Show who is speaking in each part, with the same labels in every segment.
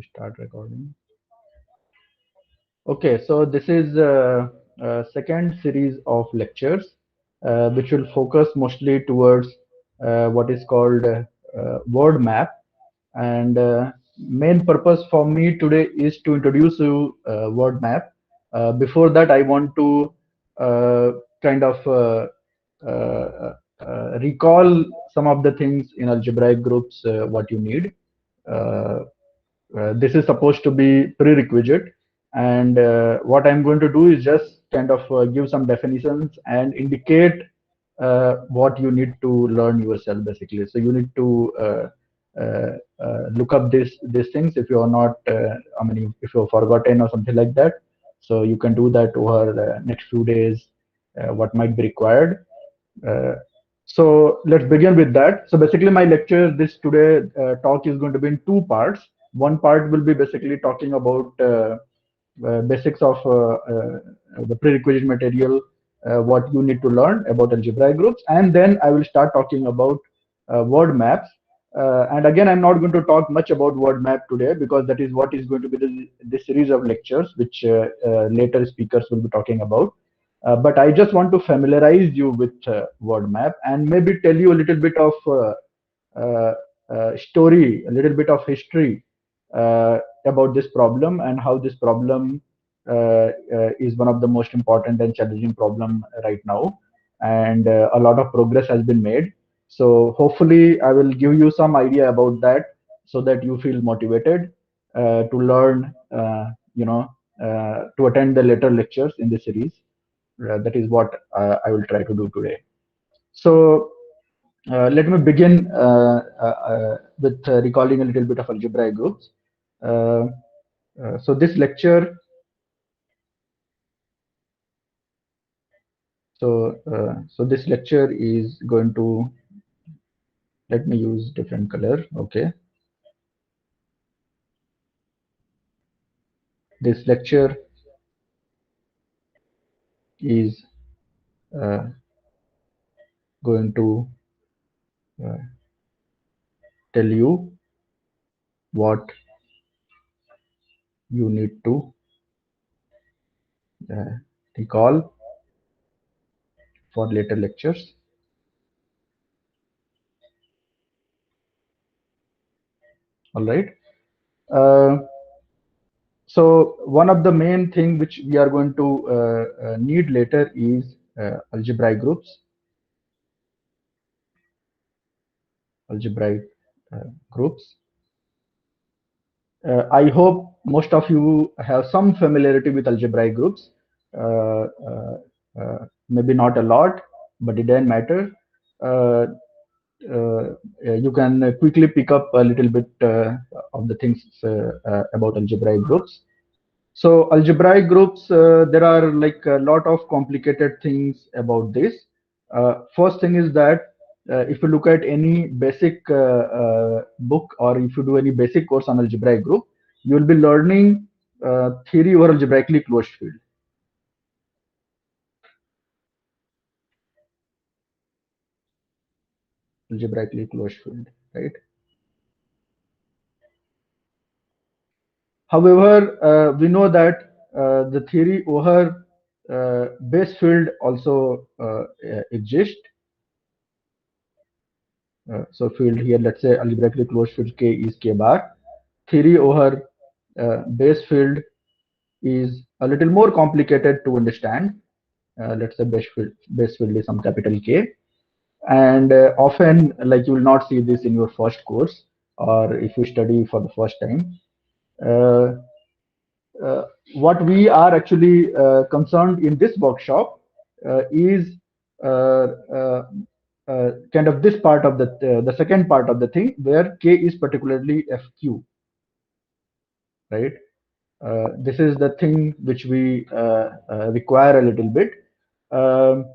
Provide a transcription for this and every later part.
Speaker 1: Start recording. Okay, so this is second series of lectures, which will focus mostly towards what is called word map. And main purpose for me today is to introduce you word map. Before that, I want to uh, kind of recall some of the things in algebraic groups what you need. Uh, this is supposed to be prerequisite, and what I'm going to do is just kind of give some definitions and indicate what you need to learn yourself, basically. So you need to look up these things if you are not I mean, if you've forgotten or something like that. So you can do that over the next few days, what might be required. uh, so let's begin with that. So basically, my lecture this today talk is going to be in two parts. One part will be basically talking about basics of the prerequisite material, what you need to learn about algebraic groups, and then I will start talking about word maps. And again, I'm not going to talk much about word map today because that is what is going to be this series of lectures, which later speakers will be talking about. But I just want to familiarize you with word map and maybe tell you a little bit of uh, story, a little bit of history about this problem and how this problem is one of the most important and challenging problem right now. And a lot of progress has been made. So hopefully I will give you some idea about that so that you feel motivated to learn, to attend the later lectures in this series. That is what I will try to do today. So let me begin with recalling a little bit of algebraic groups. Uh, so this lecture, so this lecture is going to, let me use different color. Okay, this lecture is uh, going to uh, tell you what you need to uh, recall for later lectures. All right. Uh, So one of the main thing which we are going to need later is algebraic groups, algebraic groups. I hope most of you have some familiarity with algebraic groups. Uh, uh, Maybe not a lot, but it doesn't matter. Uh, you can quickly pick up a little bit of the things about algebraic groups. So algebraic groups, there are like a lot of complicated things about this. First thing is that if you look at any basic book or if you do any basic course on algebraic group, you will be learning theory over algebraically closed field. Algebraically closed field, right? However, we know that the theory over base field also exists. So field here, let's say algebraically closed field K is K bar. Theory over base field is a little more complicated to understand. Let's say base field is some capital K. And often, like, you will not see this in your first course or if you study for the first time. Uh, what we are actually concerned in this workshop is uh, uh, kind of this part of the second part of the thing where K is particularly FQ, right? This is the thing which we require a little bit. Um,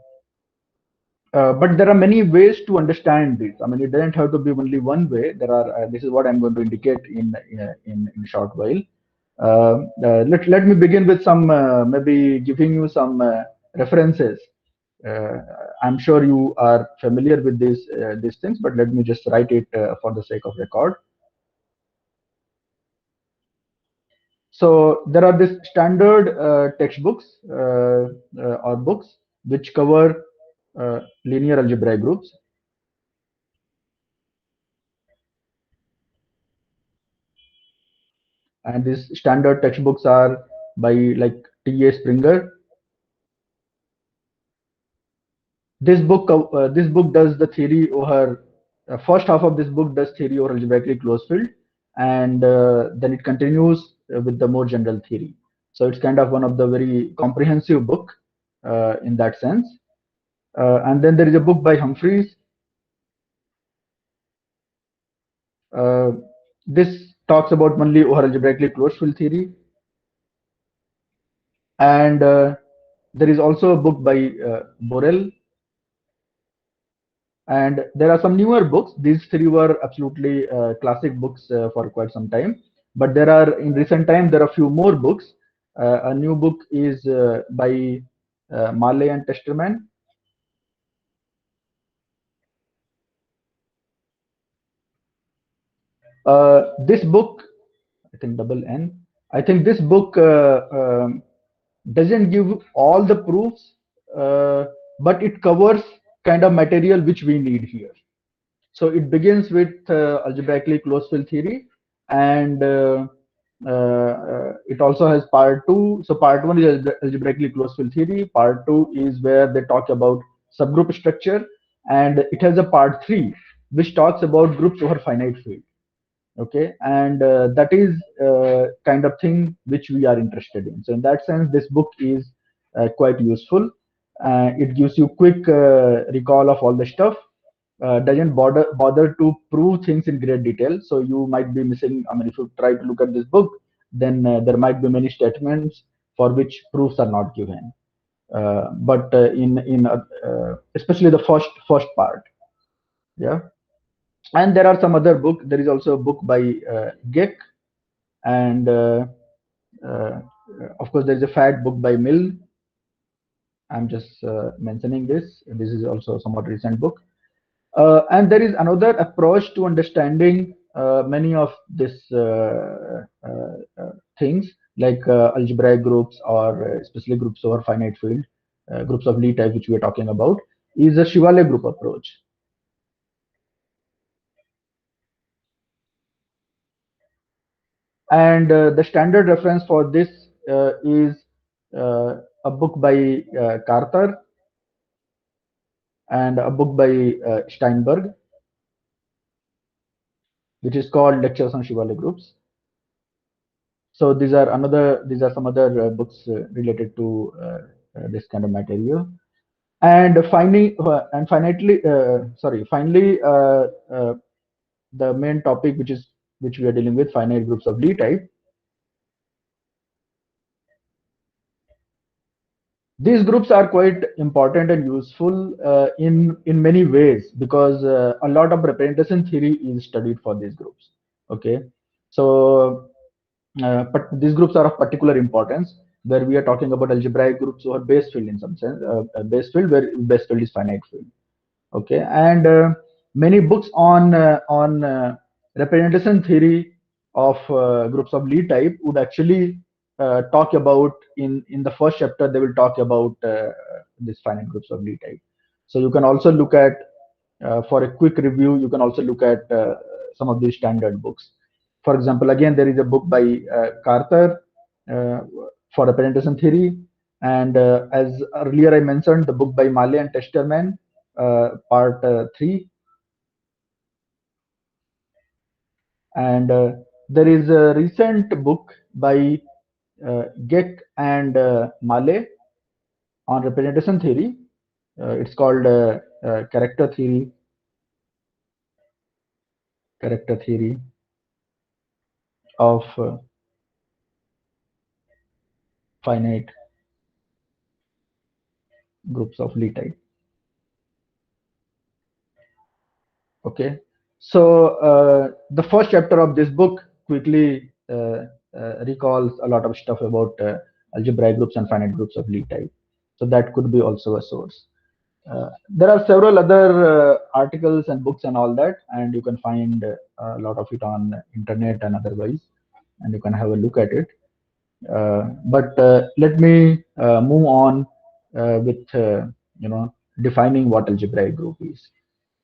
Speaker 1: but there are many ways to understand this. I mean, it doesn't have to be only one way. There are. This is what I'm going to indicate in a short while. Let me begin with some maybe giving you some references. Uh, I'm sure you are familiar with these things, but let me just write it for the sake of record. So there are these standard textbooks or books which cover linear algebraic groups, and these standard textbooks are by like T.A. Springer. This book does the theory over first half of this book does theory over algebraically closed field, and then it continues with the more general theory. So it's kind of one of the very comprehensive book in that sense. And then there is a book by Humphreys. Uh, this talks about only over algebraically closed field theory, and there is also a book by Borel. And there are some newer books. These three were absolutely classic books for quite some time. But there are, in recent time, there are a few more books. A new book is by Marley and Testerman. This book, I think double N. I think this book doesn't give all the proofs, but it covers kind of material which we need here. So it begins with algebraically closed field theory, and it also has part two. So part one is algebraically closed field theory. Part two is where they talk about subgroup structure, and it has a part three which talks about groups over finite field. Okay, and that is kind of thing which we are interested in. So in that sense, this book is quite useful. It gives you quick recall of all the stuff, doesn't bother to prove things in great detail. So you might be missing. I mean, if you try to look at this book, then there might be many statements for which proofs are not given. But in especially the first part, yeah. And there are some other book. There is also a book by Geck, and uh, of course there is a fat book by Mill. I'm just mentioning this. This is also a somewhat recent book. And there is another approach to understanding many of this things, like algebraic groups, or especially groups over finite field, groups of Lie type, which we are talking about, is a Shivale group approach. And the standard reference for this is a book by Carter and a book by Steinberg, which is called Lectures on Shivale Groups. So these are some other books related to this kind of material. And finally, the main topic, which we are dealing with, finite groups of Lie type. These groups are quite important and useful in many ways, because a lot of representation theory is studied for these groups. Okay, so but these groups are of particular importance, where we are talking about algebraic groups or base field in some sense, base field where base field is finite field. Okay, and many books on representation theory of groups of Lie type would actually talk about, in the first chapter they will talk about this finite groups of Lie type. So you can also look at, for a quick review, you can also look at some of these standard books. For example, again, there is a book by Carter uh, for representation theory, and as earlier I mentioned, the book by Male and Testerman, part 3. And there is a recent book by Geck and Male on representation theory. It's called character theory of finite groups of Lie type. Okay, so the first chapter of this book quickly recalls a lot of stuff about algebraic groups and finite groups of Lie type. So that could be also a source. There are several other articles and books and all that, and you can find a lot of it on internet and otherwise, and you can have a look at it. But let me move on with defining what algebraic group is.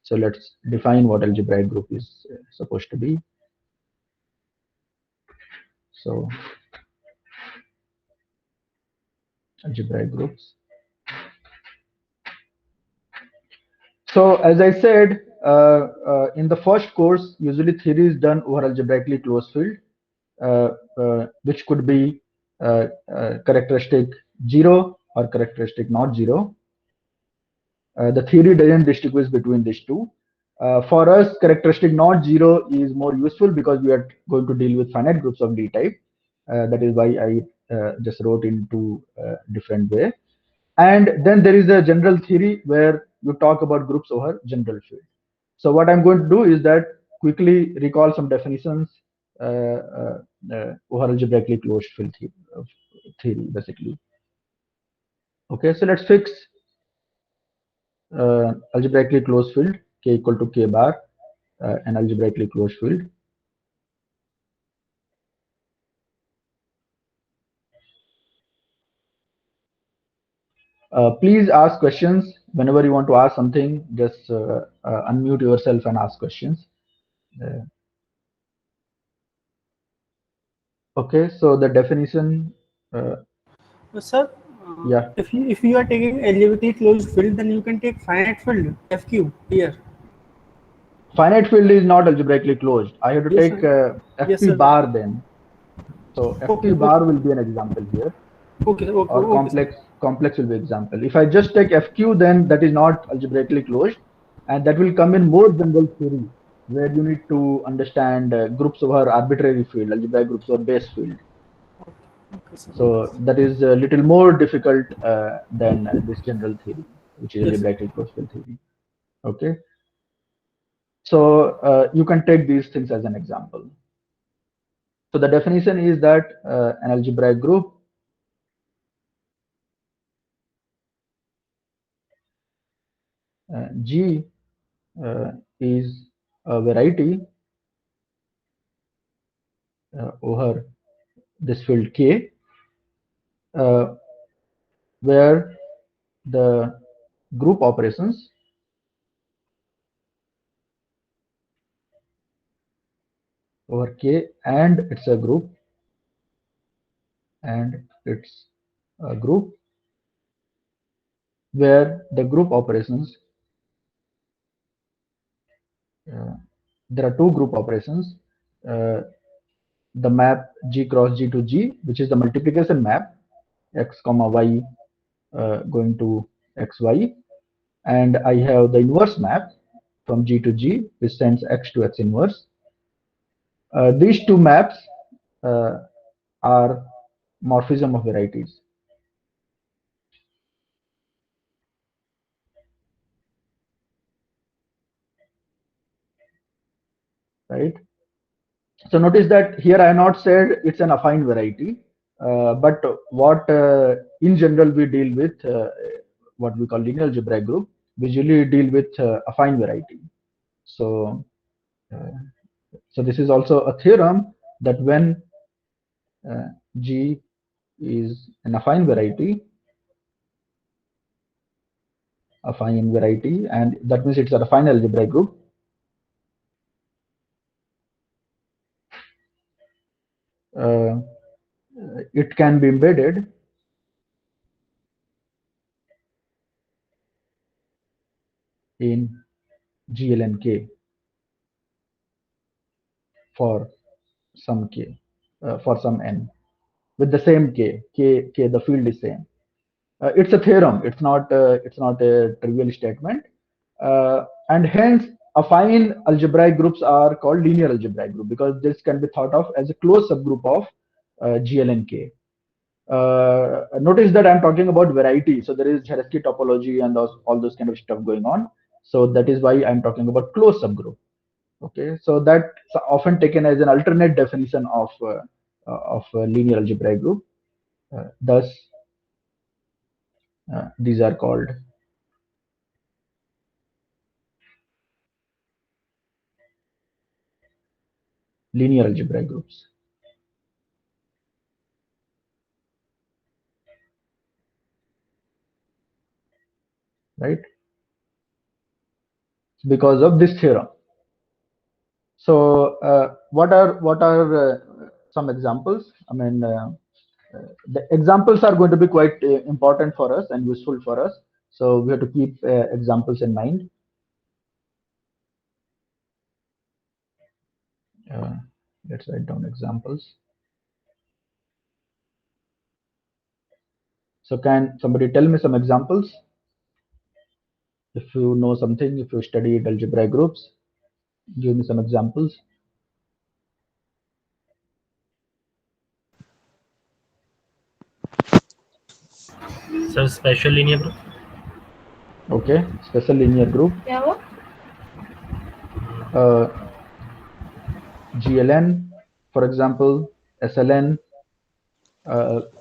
Speaker 1: So let's define what algebraic group is supposed to be. So algebraic groups. So as I said, in the first course, usually theory is done over algebraically closed field, which could be characteristic 0 or characteristic not 0. The theory doesn't distinguish between these two. For us, characteristic not 0 is more useful because we are going to deal with finite groups of D type. That is why I just wrote into different way. And then there is a general theory where you talk about groups over general field. So what I'm going to do is that quickly recall some definitions over algebraically closed field theory, basically. Okay, so let's fix algebraically closed field k equal to k bar, an algebraically closed field. Please ask questions whenever you want to ask something. Just unmute yourself and ask questions. Uh, okay, so the definition, uh,
Speaker 2: Sir,
Speaker 1: yeah,
Speaker 2: if you are taking algebraically closed field, then you can take finite field FQ here.
Speaker 1: finite field is not algebraically closed. I have to
Speaker 2: Yes,
Speaker 1: take
Speaker 2: sir. Yes,
Speaker 1: FP
Speaker 2: sir.
Speaker 1: bar then. So
Speaker 2: Okay,
Speaker 1: FP
Speaker 2: okay,
Speaker 1: bar will be an example here,
Speaker 2: okay, okay,
Speaker 1: or
Speaker 2: okay, sir.
Speaker 1: complex will be example. If I just take FQ, then that is not algebraically closed, and that will come in more general theory, where you need to understand groups over arbitrary field, algebraic groups over base field.
Speaker 2: Okay, sir. Okay,
Speaker 1: So
Speaker 2: sir.
Speaker 1: that is a little more difficult than this general theory, which is
Speaker 2: Yes, sir.
Speaker 1: algebraically closed field theory. Okay, so you can take these things as an example. So the definition is that an algebraic group G is a variety over this field K, uh, where the group operations over K and it's a group and it's a group where the group operations, uh, there are two group operations, uh, the map G cross G to G, which is the multiplication map x comma y going to xy, and I have the inverse map from G to G, which sends x to x inverse. These two maps uh, are morphism of varieties, right? So notice that here I have not said it's an affine variety, but what in general we deal with, what we call linear algebraic group, we usually deal with affine variety. So, uh, so this is also a theorem that when G is an affine variety, and that means it's a affine algebraic group. Uh, it can be embedded in GLNK for some k, for some n, with the same k, the field is same. It's a theorem. It's not a trivial statement, and hence affine algebraic groups are called linear algebraic group because this can be thought of as a closed subgroup of GLNK. Notice that I'm talking about variety. So there is Zariski topology and all those kind of stuff going on. So that is why I'm talking about closed subgroup. Okay, so that's often taken as an alternate definition of a linear algebraic group. Thus, these are called linear algebraic groups. right? Because of this theorem. So what are some examples? I mean, the examples are going to be quite important for us and useful for us. So we have to keep examples in mind. Let's write down examples. So can somebody tell me some examples? If you know something, if you studied algebraic groups, give me some examples.
Speaker 3: Sir, special linear group.
Speaker 1: Okay, special linear group. GLN, for example, SLN.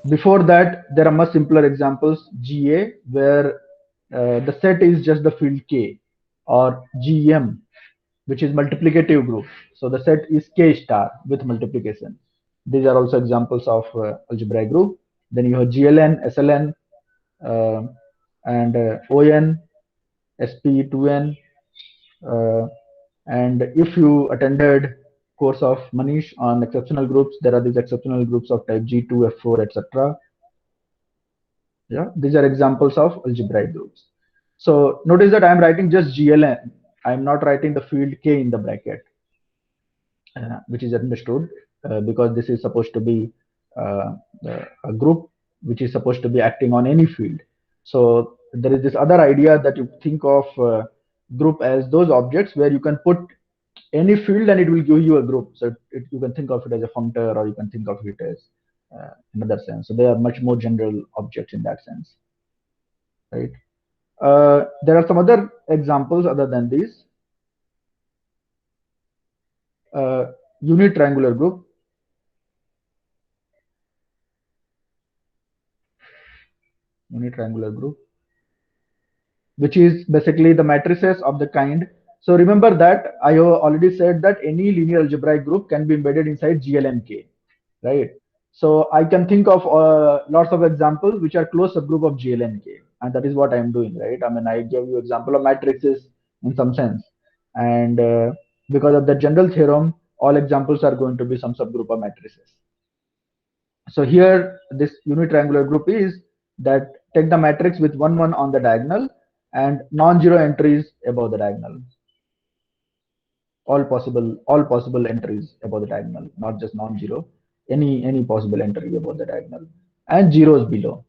Speaker 1: Before that, there are much simpler examples, GA, where the set is just the field K, or GM, which is multiplicative group. So the set is K star with multiplication. These are also examples of algebraic group. Then you have GLN, SLN, and ON, SP, 2N. And if you attended course of Manish on exceptional groups, there are these exceptional groups of type G2, F4, etc. Yeah, these are examples of algebraic groups. So notice that I'm writing just GLN. I'm not writing the field K in the bracket, which is understood because this is supposed to be uh, a group which is supposed to be acting on any field. So there is this other idea that you think of group as those objects where you can put any field and it will give you a group. So you can think of it as a functor, or you can think of it as another sense. So they are much more general objects in that sense, right? There are some other examples other than these. Unit triangular group. Unit triangular group, which is basically the matrices of the kind. So remember that I already said that any linear algebraic group can be embedded inside GLNK, right? So I can think of lots of examples which are close subgroup of GLNK, and that is what I am doing, right? I mean, I gave you example of matrices in some sense, and because of the general theorem, all examples are going to be some subgroup of matrices. So here, this unit triangular group is that take the matrix with 1, 1 on the diagonal and non-zero entries above the diagonal. All possible entries above the diagonal, not just non-zero, any possible entry above the diagonal, and zeros below.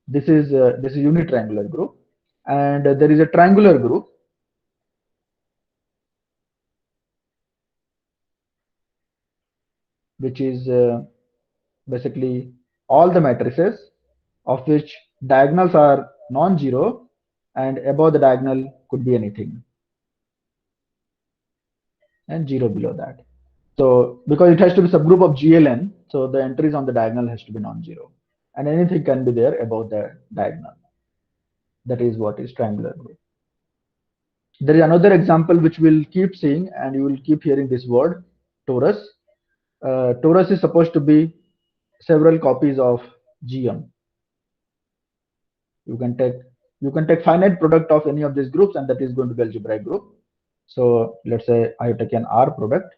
Speaker 1: This is unit triangular group, and there is a triangular group, which is basically all the matrices of which diagonals are non-zero and above the diagonal could be anything, and zero below that. So because it has to be subgroup of GLN, so the entries on the diagonal has to be non-zero, and anything can be there above the diagonal. That is what is triangular group. There is another example which we'll keep seeing, and you will keep hearing this word, torus. Torus is supposed to be several copies of GM. You can take finite product of any of these groups, and that is going to be algebraic group. So let's say I have taken R product.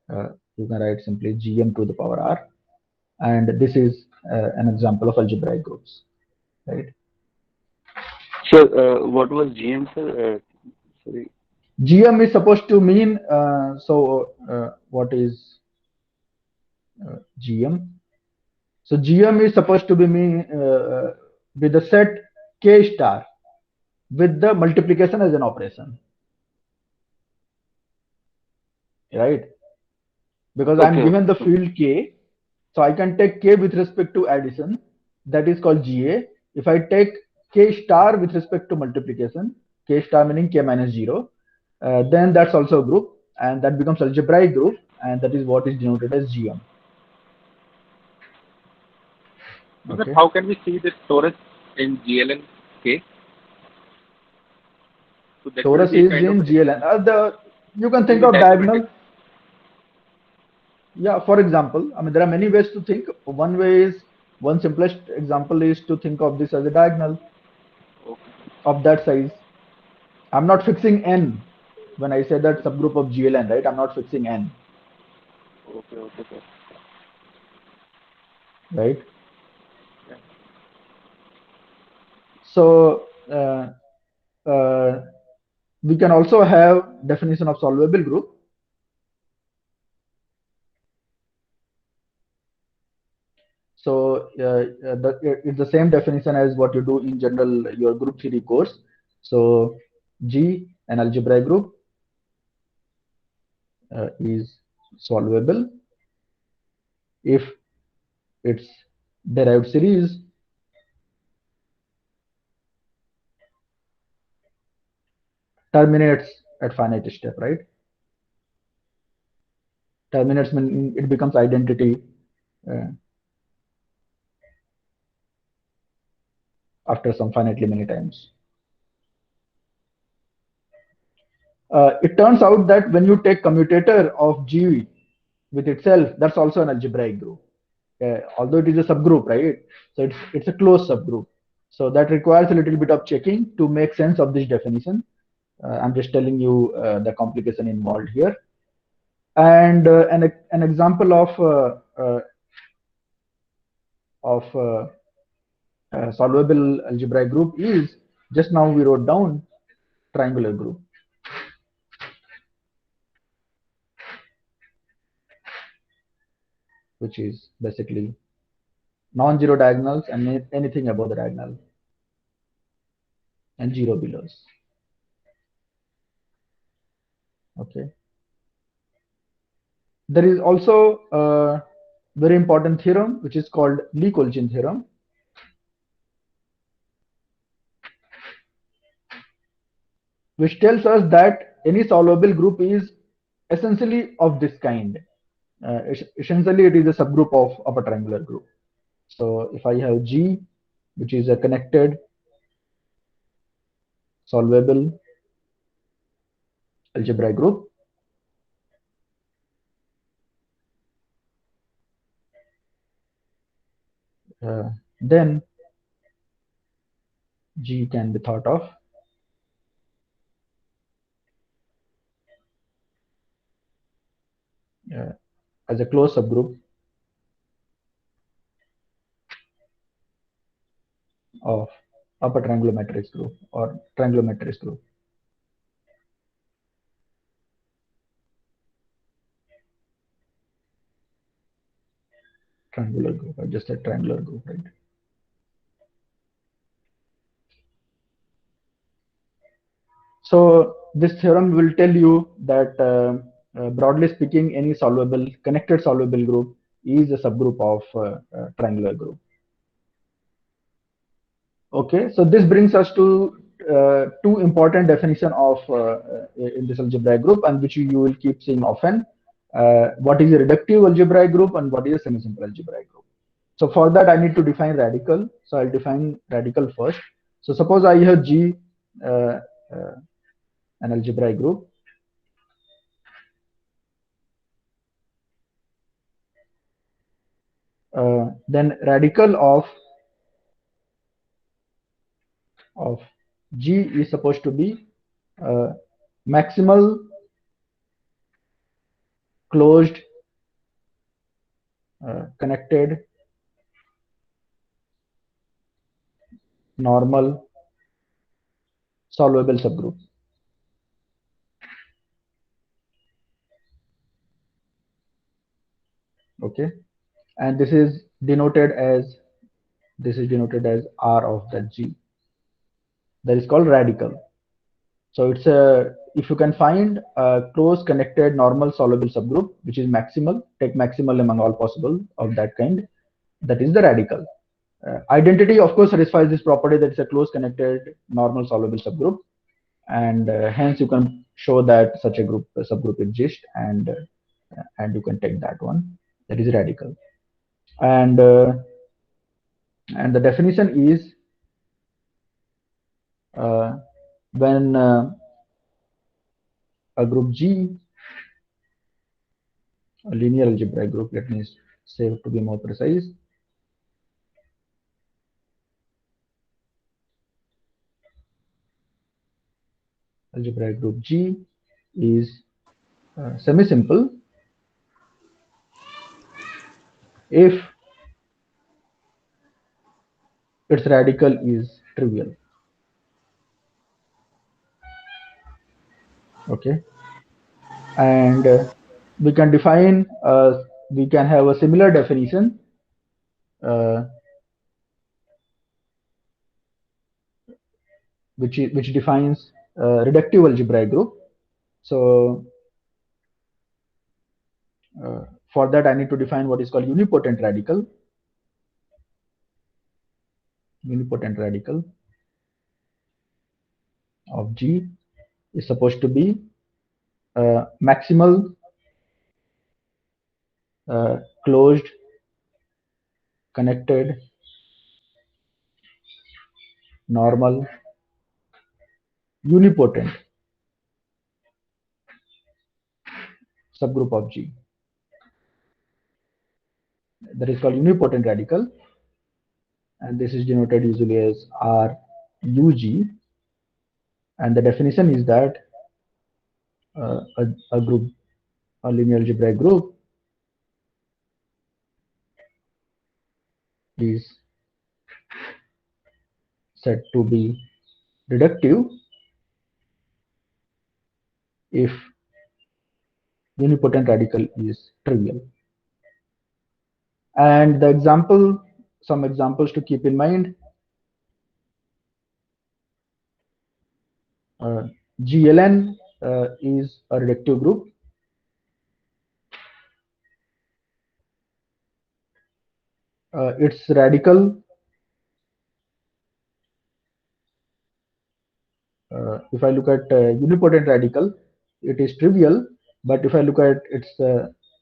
Speaker 1: You can write simply GM to the power R, and this is an example of algebraic groups, right?
Speaker 4: So, what was GM, sir? Sorry.
Speaker 1: GM is supposed to mean what is GM? So GM is supposed to be mean with the set K star with the multiplication as an operation, right? Because I'm given the field K, so I can take K with respect to addition, that is called GA. If I take K star with respect to multiplication, K star meaning K minus 0, then that's also a group, and that becomes algebraic group, and that is what is denoted as GM.
Speaker 4: Okay. How can we see this torus in GLNK?
Speaker 1: So torus is in GLN. You can think of diagonal. Yeah, for example, I mean, there are many ways to think. One simplest example is to think of this as a diagonal.
Speaker 4: Okay.
Speaker 1: of that size. I'm not fixing n when I say that subgroup of GLN, right? I'm not fixing n,
Speaker 4: Okay, okay, sir.
Speaker 1: right?
Speaker 4: Yeah.
Speaker 1: So we can also have definition of solvable group. So it's the same definition as what you do in general your group theory course. So G, an algebraic group, is solvable if its derived series terminates at finite step, right? Terminates mean it becomes identity uh, after some finitely many times. It turns out that when you take commutator of G with itself, that's also an algebraic group. Although it is a subgroup, right? So it's a closed subgroup. So that requires a little bit of checking to make sense of this definition. I'm just telling you the complication involved here. And an example of solvable algebraic group is just now we wrote down triangular group, which is basically non-zero diagonals and anything above the diagonal and zero below. Okay. There is also a very important theorem which is called Lee-Kolchin theorem, which tells us that any solvable group is essentially of this kind. Essentially, it is a subgroup of a triangular group. So if I have G, which is a connected solvable algebraic group, then G can be thought of as a closed subgroup of upper triangular matrix group or triangular matrix group. Triangular group. I just said triangular group, right? So this theorem will tell you that broadly speaking, any solvable connected solvable group is a subgroup of triangular group. Okay, so this brings us to two important definition of in this algebraic group, and which you will keep seeing often. What is a reductive algebraic group and what is a semi-simple algebraic group? So for that, I need to define radical. So I'll define radical first. So suppose I have G, uh, uh, an algebraic group. Then radical of G is supposed to be maximal closed connected normal solvable subgroup. Okay, and this is denoted as R of that G. That is called radical. So it's a, if you can find a close connected normal solvable subgroup which is maximal, take maximal among all possible of that kind, that is the radical. Identity of course satisfies this property that it's a close connected normal solvable subgroup, and hence you can show that such a group subgroup exists, and you can take that one, that is radical. And the definition is when a group G, a linear algebraic group, let me say to be more precise, algebraic group G is semi-simple if its radical is trivial. Okay, and we can define, we can have a similar definition which defines reductive algebraic group. So for that, I need to define what is called unipotent radical. Unipotent radical of G is supposed to be maximal closed connected normal unipotent subgroup of G. That is called unipotent radical, and this is denoted usually as RUG. And the definition is that a group, a linear algebraic group, is said to be reductive if unipotent radical is trivial. And the example, some examples to keep in mind: GLN is a reductive group. Its radical, if I look at unipotent radical, it is trivial, but if I look at its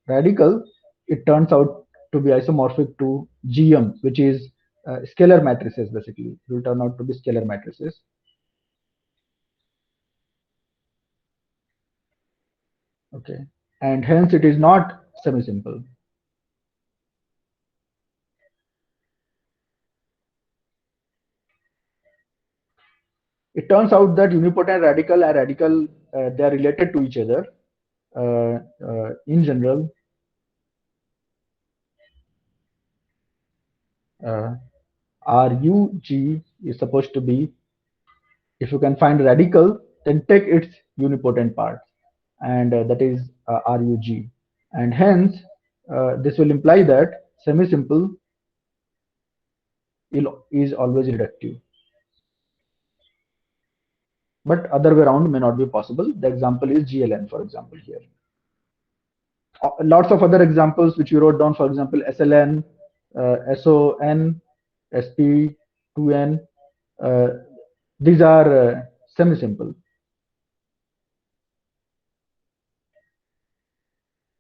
Speaker 1: radical, it turns out to be isomorphic to GM, which is scalar matrices. Basically, it will turn out to be scalar matrices. Okay, and hence it is not semi-simple. It turns out that unipotent radical and radical, they are related to each other. In general, RUG is supposed to be, if you can find radical, then take its unipotent part, and that is RUG. And hence, this will imply that semi-simple is always reductive. But other way around may not be possible. The example is GLN, for example, here. Lots of other examples which you wrote down, for example, SLN, SON, SP, 2N, these are semi-simple.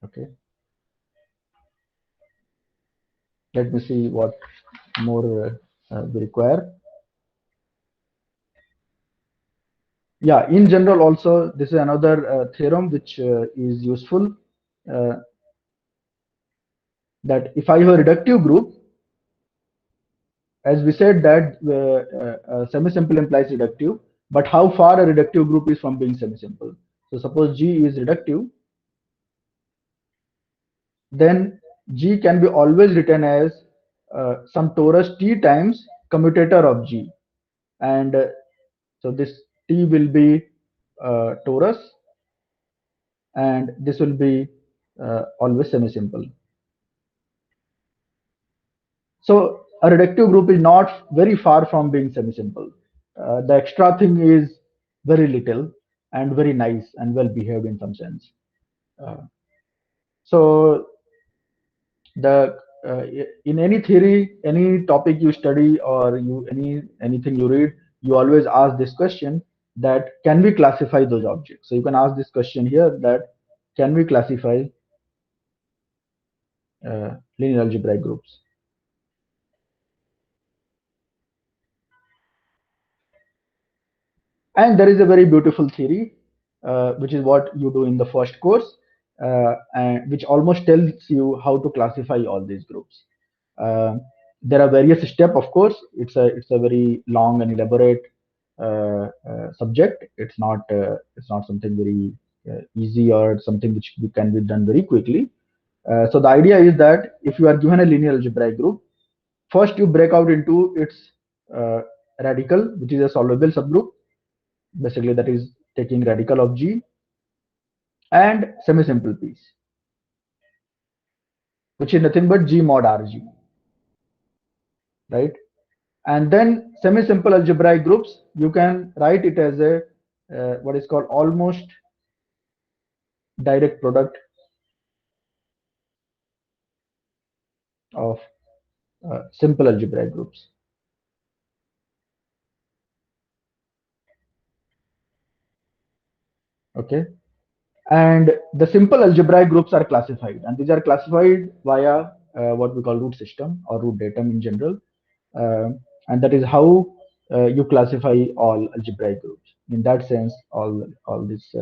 Speaker 1: Okay. Let me see what more we require. Yeah, in general also, this is another theorem which is useful, that if I have a reductive group, as we said that semi-simple implies reductive, but how far a reductive group is from being semi-simple. So suppose G is reductive, then G can be always written as some torus T times commutator of G, and so this T will be torus, and this will be always semi-simple. So a reductive group is not very far from being semi-simple. The extra thing is very little and very nice and well behaved in some sense. So the in any theory, any topic you study, or anything you read, you always ask this question, that can we classify those objects? So you can ask this question here, that can we classify linear algebraic groups? And there is a very beautiful theory, which is what you do in the first course, and which almost tells you how to classify all these groups. There are various steps, of course. It's a very long and elaborate subject. It's not something very easy or something which can be done very quickly. So the idea is that if you are given a linear algebraic group, first you break out into its radical, which is a solvable subgroup. Basically, that is taking radical of G, and semi-simple piece, which is nothing but G mod RG, right? And then semi-simple algebraic groups, you can write it as a what is called almost direct product of simple algebraic groups. Okay, and the simple algebraic groups are classified, and these are classified via what we call root system or root datum in general, and that is how you classify all algebraic groups. In that sense, all these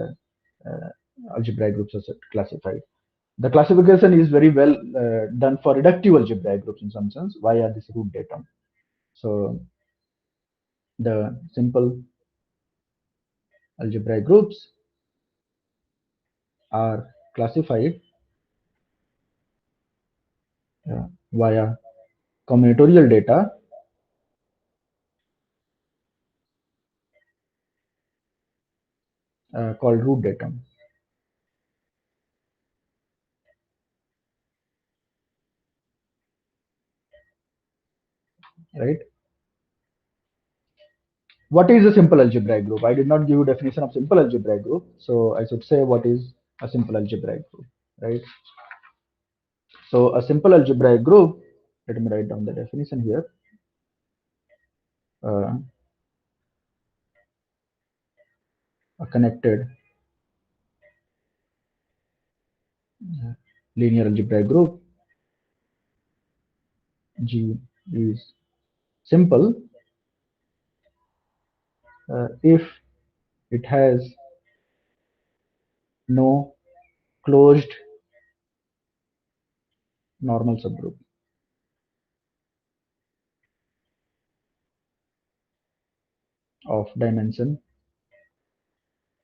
Speaker 1: algebraic groups are classified. The classification is very well done for reductive algebraic groups in some sense via this root datum. So the simple algebraic groups are classified via combinatorial data called root datum. Right? What is a simple algebraic group? I did not give you definition of simple algebraic group, so I should say what is a simple algebraic group, right? So a simple algebraic group, let me write down the definition here. A connected linear algebraic group G is simple if it has no closed normal subgroup. Of dimension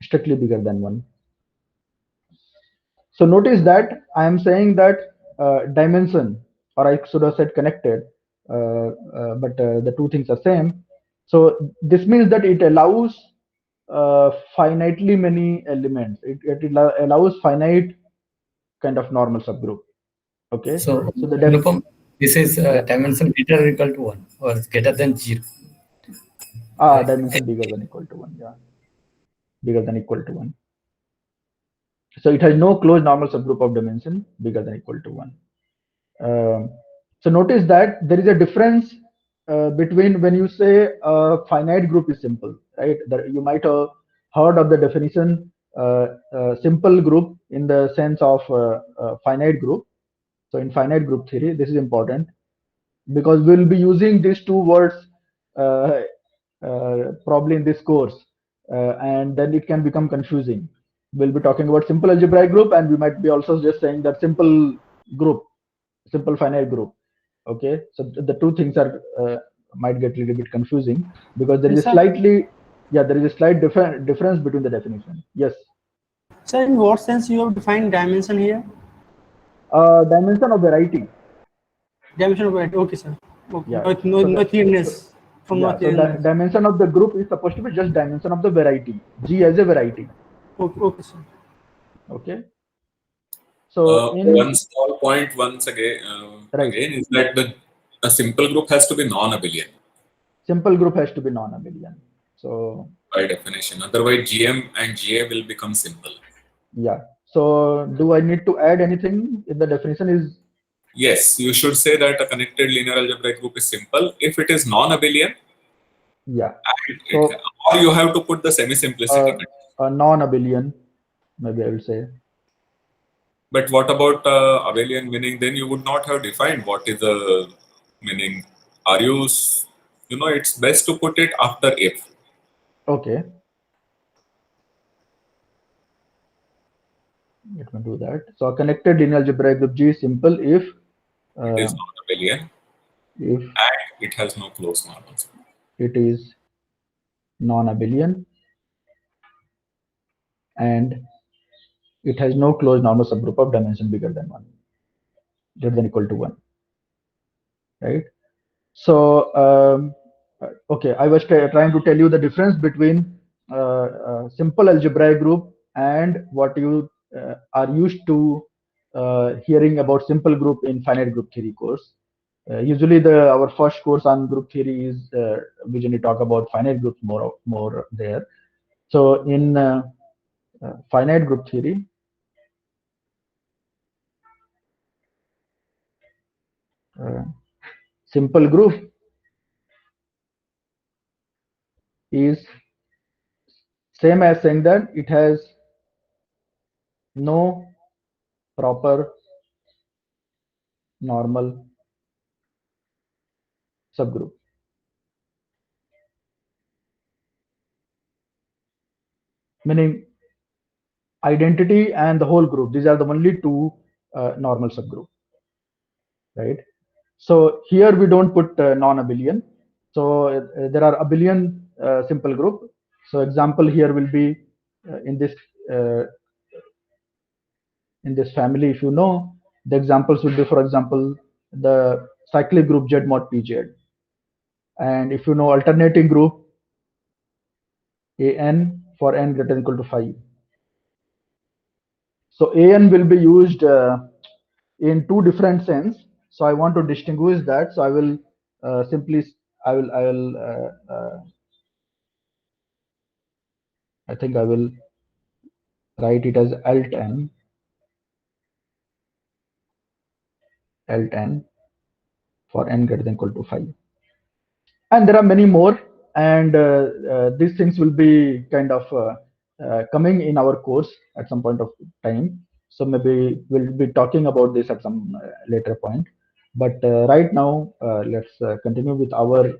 Speaker 1: strictly bigger than 1. So notice that I am saying that dimension, or I should have said connected, but the two things are same. So this means that it allows finitely many elements. It allows finite kind of normal subgroup. Okay.
Speaker 5: So
Speaker 1: the
Speaker 5: Anupam, this is dimension greater or equal to 1 or greater than 0.
Speaker 1: Dimension bigger than equal to 1. Yeah, bigger than equal to 1. So it has no closed normal subgroup of dimension bigger than equal to 1. So notice that there is a difference between when you say a finite group is simple, right? You might have heard of the definition simple group in the sense of finite group. So in finite group theory, this is important because we'll be using these two words probably in this course, and then it can become confusing. We'll be talking about simple algebraic group, and we might be also just saying that simple group, simple finite group. Okay, so the two things are might get a little bit confusing because there is a slightly, there is a slight difference between the definition. Yes.
Speaker 2: So in what sense you have defined dimension here?
Speaker 1: Dimension of variety.
Speaker 2: Dimension of variety. Okay, sir. Okay.
Speaker 1: Yeah.
Speaker 2: No clearness. From
Speaker 1: so the dimension of the group is supposed to be just dimension of the variety. G as a variety.
Speaker 2: Okay, sir.
Speaker 1: Okay. So
Speaker 6: one small point once again, again is that a simple group has to be non-abelian.
Speaker 1: Simple group has to be non-abelian. So
Speaker 6: by definition, otherwise GM and GA will become simple.
Speaker 1: Yeah. So do I need to add anything in the definition? Is
Speaker 6: yes, you should say that a connected linear algebraic group is simple if it is non-abelian.
Speaker 1: Yeah.
Speaker 6: So, or you have to put the semi-simplicity.
Speaker 1: A non-abelian, maybe I will say.
Speaker 6: But what about abelian meaning? Then you would not have defined what is the meaning. Are you, it's best to put it after if.
Speaker 1: Okay. Let me do that. So a connected linear algebraic group G is simple if
Speaker 6: it is not abelian,
Speaker 1: if
Speaker 6: and it has no closed normals.
Speaker 1: It is non-abelian, and it has no closed normal subgroup of dimension greater than equal to 1, right? So okay, I was trying to tell you the difference between simple algebraic group and what you are used to hearing about simple group in finite group theory course. Usually our first course on group theory is we generally talk about finite groups more there. So in finite group theory, simple group is same as saying that it has no proper normal subgroup. Meaning identity and the whole group, these are the only two normal subgroup, right? So here we don't put non-abelian. So there are abelian simple group. So example here will be in this family. If you know, the examples would be, for example, the cyclic group Z mod PZ, and if you know alternating group AN for n greater than equal to 5. So AN will be used in two different sense. So I want to distinguish that. So I will simply I think I will write it as alt n for n greater than equal to 5. And there are many more, and these things will be kind of coming in our course at some point of time. So maybe we'll be talking about this at some later point. But right now, let's continue with our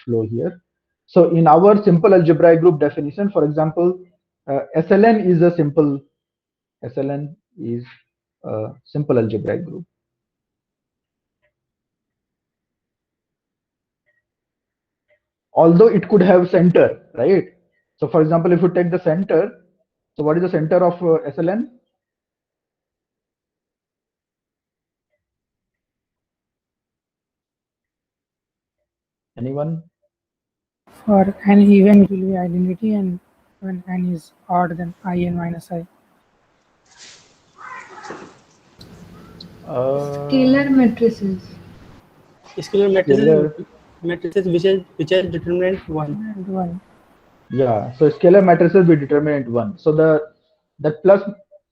Speaker 1: flow here. So in our simple algebraic group definition, for example, SLN is a simple algebraic group. Although it could have center, right? So for example, if you take the center, so what is the center of SLN? Anyone?
Speaker 2: For n even, it will be identity, and when n is odd, then in minus I.
Speaker 7: Scalar matrices.
Speaker 2: Scalar matrices which has determinant 1.
Speaker 1: Yeah, so scalar matrices with determinant 1. So that plus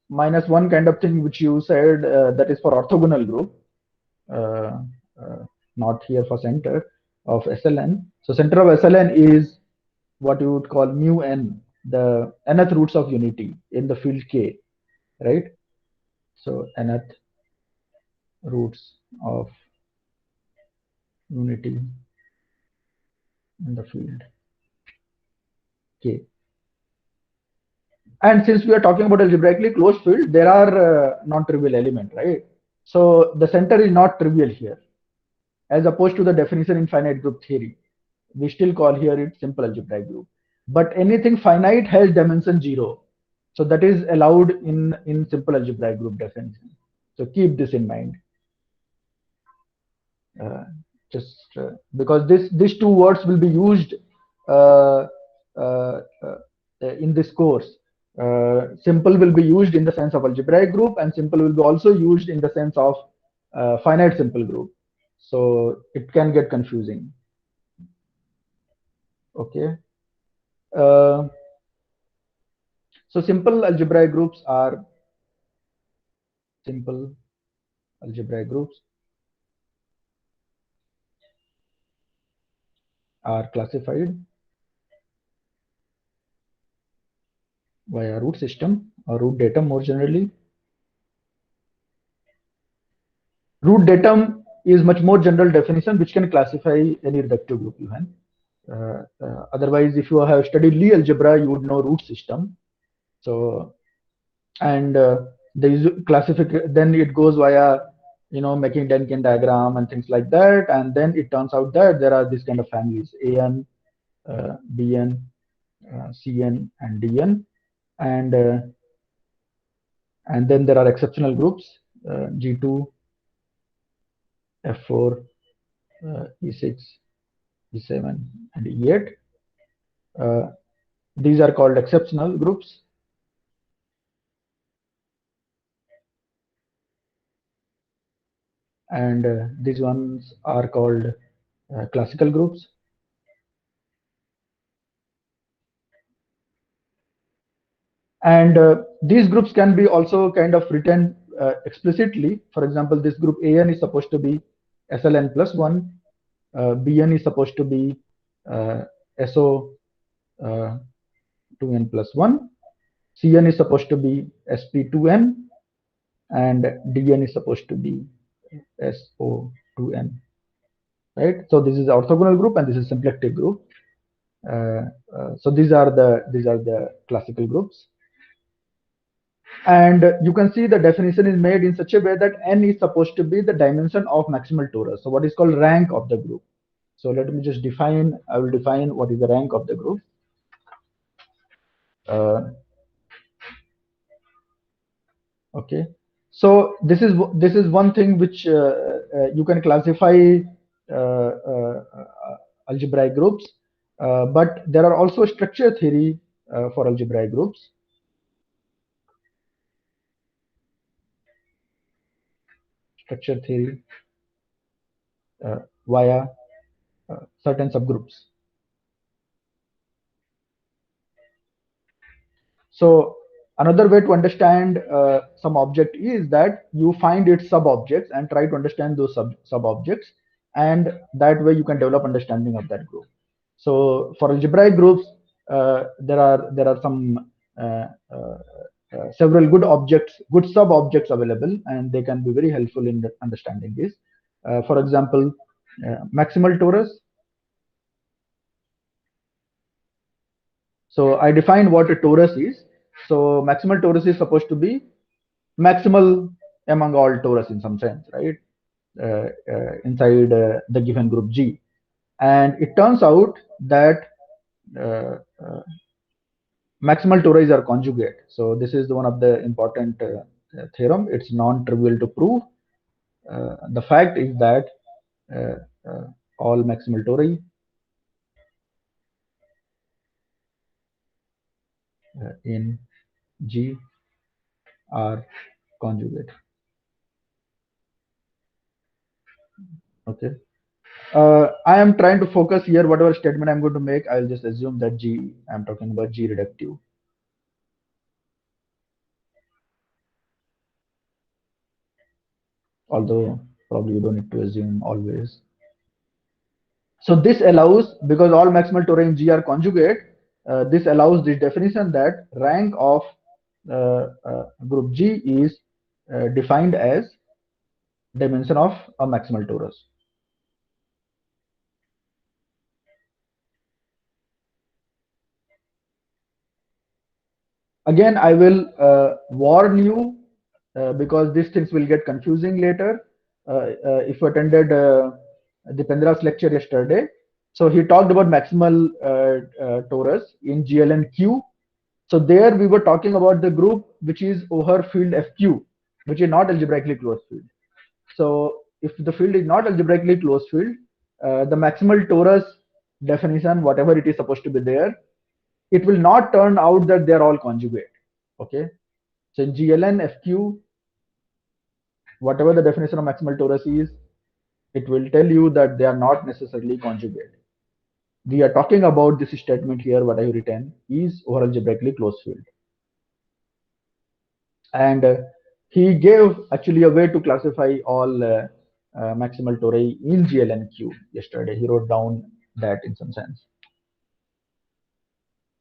Speaker 1: minus 1 kind of thing which you said, that is for orthogonal group, not here for center of SLN. So center of SLN is what you would call mu n, the nth roots of unity in the field K, right? So nth roots of unity in the field K. And since we are talking about algebraically closed field, there are non-trivial elements, right? So the center is not trivial here, as opposed to the definition in finite group theory. We still call here it simple algebraic group. But anything finite has dimension 0. So that is allowed in simple algebraic group definition. So keep this in mind. Because these two words will be used in this course. Simple will be used in the sense of algebraic group, and simple will be also used in the sense of finite simple group. So it can get confusing. Okay. So simple algebraic groups are classified via root system or root datum more generally. Root datum is much more general definition which can classify any reductive group even. Otherwise, if you have studied Lie algebra, you would know root system. So, and the classification, then it goes via, making Dennken diagram and things like that, and then it turns out that there are this kind of families: AN, BN, Cn and Dn, and then there are exceptional groups G2, F4, E6, E7, and E8. These are called exceptional groups. And these ones are called classical groups. And these groups can be also kind of written explicitly. For example, this group AN is supposed to be SLN plus 1, BN is supposed to be SO 2n plus 1, CN is supposed to be SP2n, and DN is supposed to be SO2n. Right? So this is orthogonal group and this is symplectic group. So these are the classical groups. And you can see the definition is made in such a way that n is supposed to be the dimension of maximal torus. So what is called rank of the group. So let me just define, I will define what is the rank of the group. Okay, so this is one thing which you can classify algebraic groups, but there are also structure theory for algebraic groups. Structure theory via certain subgroups. So another way to understand some object is that you find its sub-objects and try to understand those sub-objects, and that way you can develop understanding of that group. So for algebraic groups, there are some several good objects, good sub-objects available, and they can be very helpful in understanding this. For example, maximal torus. So I defined what a torus is. So maximal torus is supposed to be maximal among all torus in some sense, right? Inside the given group G. And it turns out that maximal tori are conjugate. So this is one of the important theorem. It's non-trivial to prove. The fact is that all maximal tori in G are conjugate. Okay. I am trying to focus here. Whatever statement I'm going to make, I'll just assume that G, I'm talking about G reductive. Although probably you don't need to assume always. So this allows, because all maximal tori in G are conjugate, this allows the definition that rank of group G is defined as dimension of a maximal torus. Again, I will warn you because these things will get confusing later. If you attended Dipendra's lecture yesterday, so he talked about maximal torus in GLN-Q. So there we were talking about the group which is over field FQ, which is not algebraically closed field. So if the field is not algebraically closed field, the maximal torus definition, whatever it is supposed to be there, it will not turn out that they're all conjugate. Okay. So in GLN FQ, whatever the definition of maximal torus is, it will tell you that they are not necessarily conjugate. We are talking about this statement here, what I have written is over algebraically closed field. And he gave actually a way to classify all maximal tori in GLN-Q yesterday. He wrote down that in some sense.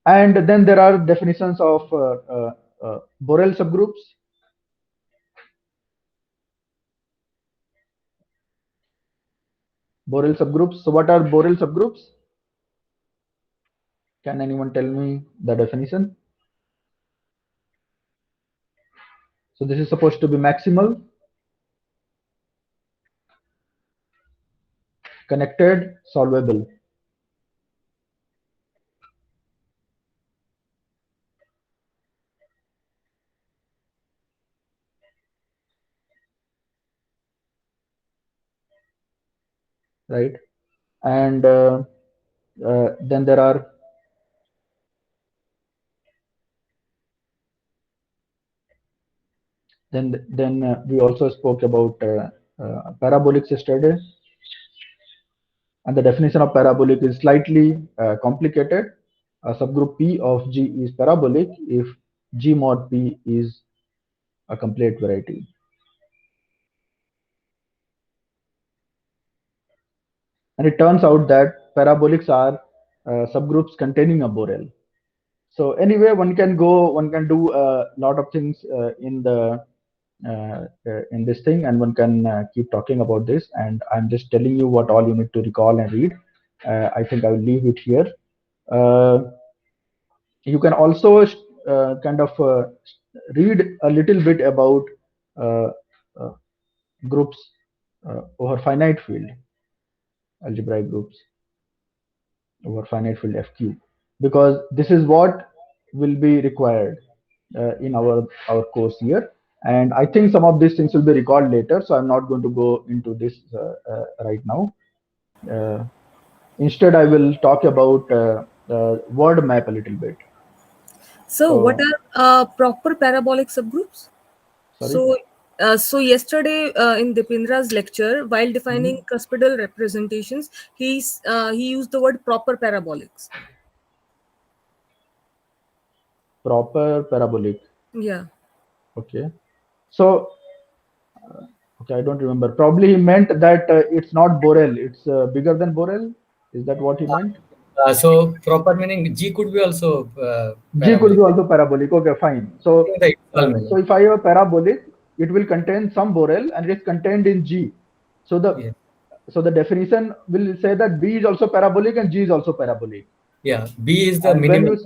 Speaker 1: And then there are definitions of Borel subgroups. Borel subgroups. So what are Borel subgroups? Can anyone tell me the definition? So this is supposed to be maximal, connected, solvable. right? And then there are we also spoke about parabolics yesterday, and the definition of parabolic is slightly complicated. A subgroup P of G is parabolic if G mod P is a complete variety. And it turns out that parabolics are subgroups containing a Borel. So anyway, one can do a lot of things in this thing, and one can keep talking about this. And I'm just telling you what all you need to recall and read. I think I will leave it here. You can also read a little bit about uh, uh, groups over finite field, algebraic groups over finite field FQ, because this is what will be required in our course here. And I think some of these things will be recalled later, so I'm not going to go into this right now. Instead, I will talk about word map a little bit.
Speaker 8: So what are proper parabolic subgroups?
Speaker 1: Sorry?
Speaker 8: So yesterday in Dipendra's lecture, while defining cuspidal representations, he used the word proper parabolics.
Speaker 1: Proper parabolic.
Speaker 8: Yeah.
Speaker 1: Okay. So, okay, I don't remember. Probably he meant that it's not Borel, it's bigger than Borel. Is that what he meant?
Speaker 5: So proper meaning G could be also
Speaker 1: G could be also parabolic. Okay, fine. So, so if I have a parabolic, it will contain some Borel and it is contained in G. So the definition will say that B is also parabolic and G is also parabolic.
Speaker 5: Yeah, B is the minimal.